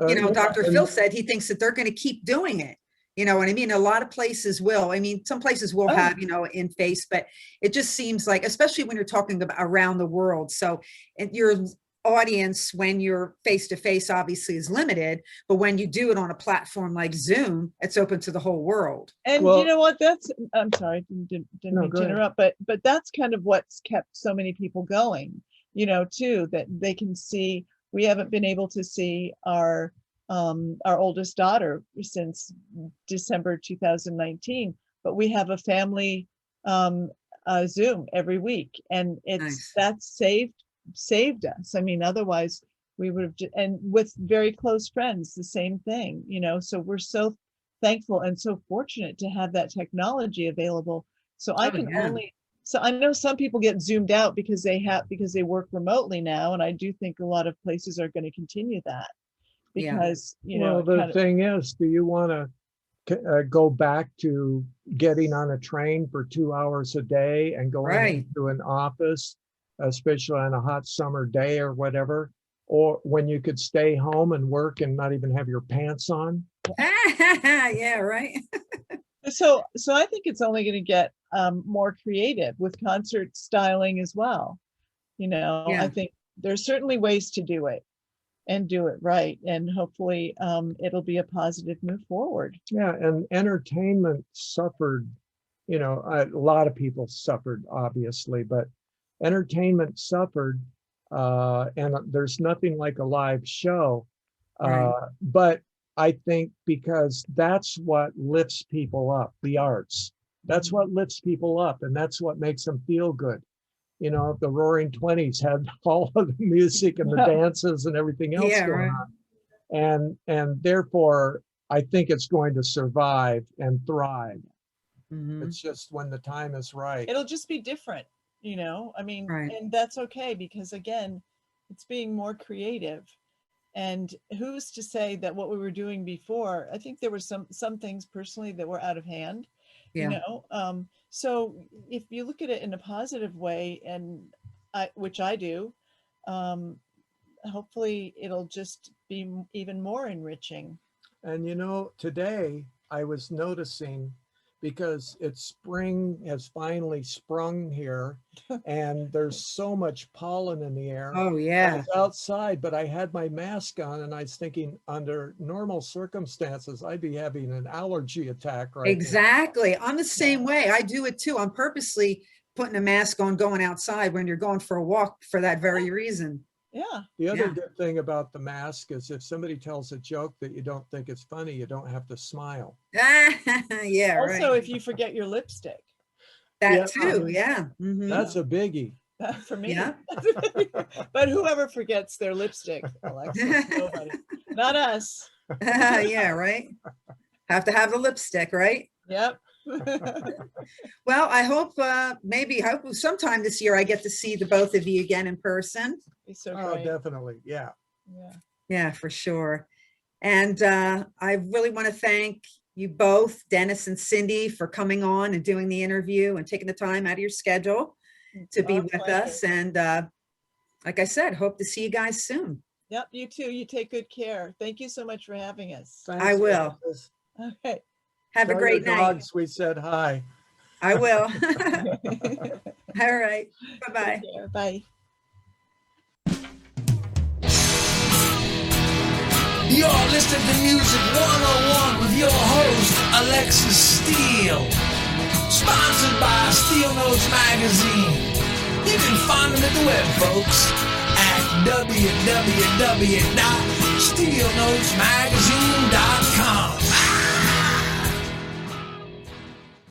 yeah, Dr. and- Phil said he thinks that they're going to keep doing it. You know what I mean? A lot of places will. I mean, some places will Oh. have, in face, but it just seems like, especially when you're talking about around the world. So your audience, when you're face to face, obviously is limited, but when you do it on a platform like Zoom, it's open to the whole world. And Well- you know what? I'm sorry, didn't No, mean go to ahead. interrupt, but that's kind of what's kept so many people going, too, that they can see. We haven't been able to see our oldest daughter since December 2019, but we have a family Zoom every week, and Nice. that's saved us. I mean, otherwise we would have, and with very close friends, the same thing, so we're so thankful and so fortunate to have that technology available. So I Oh, can yeah. so I know some people get zoomed out because they work remotely now, and I do think a lot of places are going to continue that Yeah. because well, it the kind of- thing is, do you want to go back to getting on a train for 2 hours a day and going Right. into an office, especially on a hot summer day or whatever, or when you could stay home and work and not even have your pants on? Yeah, right. So I think it's only going to get more creative with concert styling as well. Yeah. I think there's certainly ways to do it and do it right, and hopefully it'll be a positive move forward. Yeah, and entertainment suffered, a lot of people suffered, obviously, but entertainment suffered, and there's nothing like a live show. Right. But I think because that's what lifts people up, the arts. That's what lifts people up, and that's what makes them feel good. The Roaring Twenties had all of the music and the dances and everything else Yeah, going right. on. And therefore, I think it's going to survive and thrive. Mhm. It's just when the time is right. It'll just be different, I mean, Right. and that's okay, because again, it's being more creative. And who's to say that what we were doing before, I think there were some things personally that were out of hand, Yeah. so if you look at it in a positive way, which I do, hopefully it'll just be even more enriching. And today I was noticing, because spring has finally sprung here and there's so much pollen in the air. Oh, I yeah. was outside, but I had my mask on, and I was thinking, under normal circumstances, I'd be having an allergy attack right now. Exactly. I'm the same way. I do it too. I'm purposely putting a mask on going outside when you're going for a walk for that very reason. Yeah. The other Yeah. good thing about the mask is if somebody tells a joke that you don't think is funny, you don't have to smile. Yeah, Also, right. if you forget your lipstick, That Yeah. too. Yeah. Mhm. That's a biggie. for me. Yeah. But whoever forgets their lipstick, Alexxis, nobody. Not us. Yeah, right. Have to have the lipstick, right? Yep. Well, I hope hope sometime this year I get to see the both of you again in person. He's so Oh, great. definitely. Yeah. Yeah. Yeah, for sure. And I really want to thank you both, Dennis and Cindy, for coming on and doing the interview and taking the time out of your schedule to be Our with pleasure. us. And like I said, hope to see you guys soon. Yep. You too. You take good care. Thank you so much for having us. Thanks, I will. Alexis. Okay. Have a Tell great your night. dogs we said hi. I will. Take All right. Bye-bye. care. Bye. You're listening to Music 101 with your host, Alexxis Steele. Sponsored by Steel Notes Magazine. You can find them at the web, folks. at www.steelnotesmagazine.com.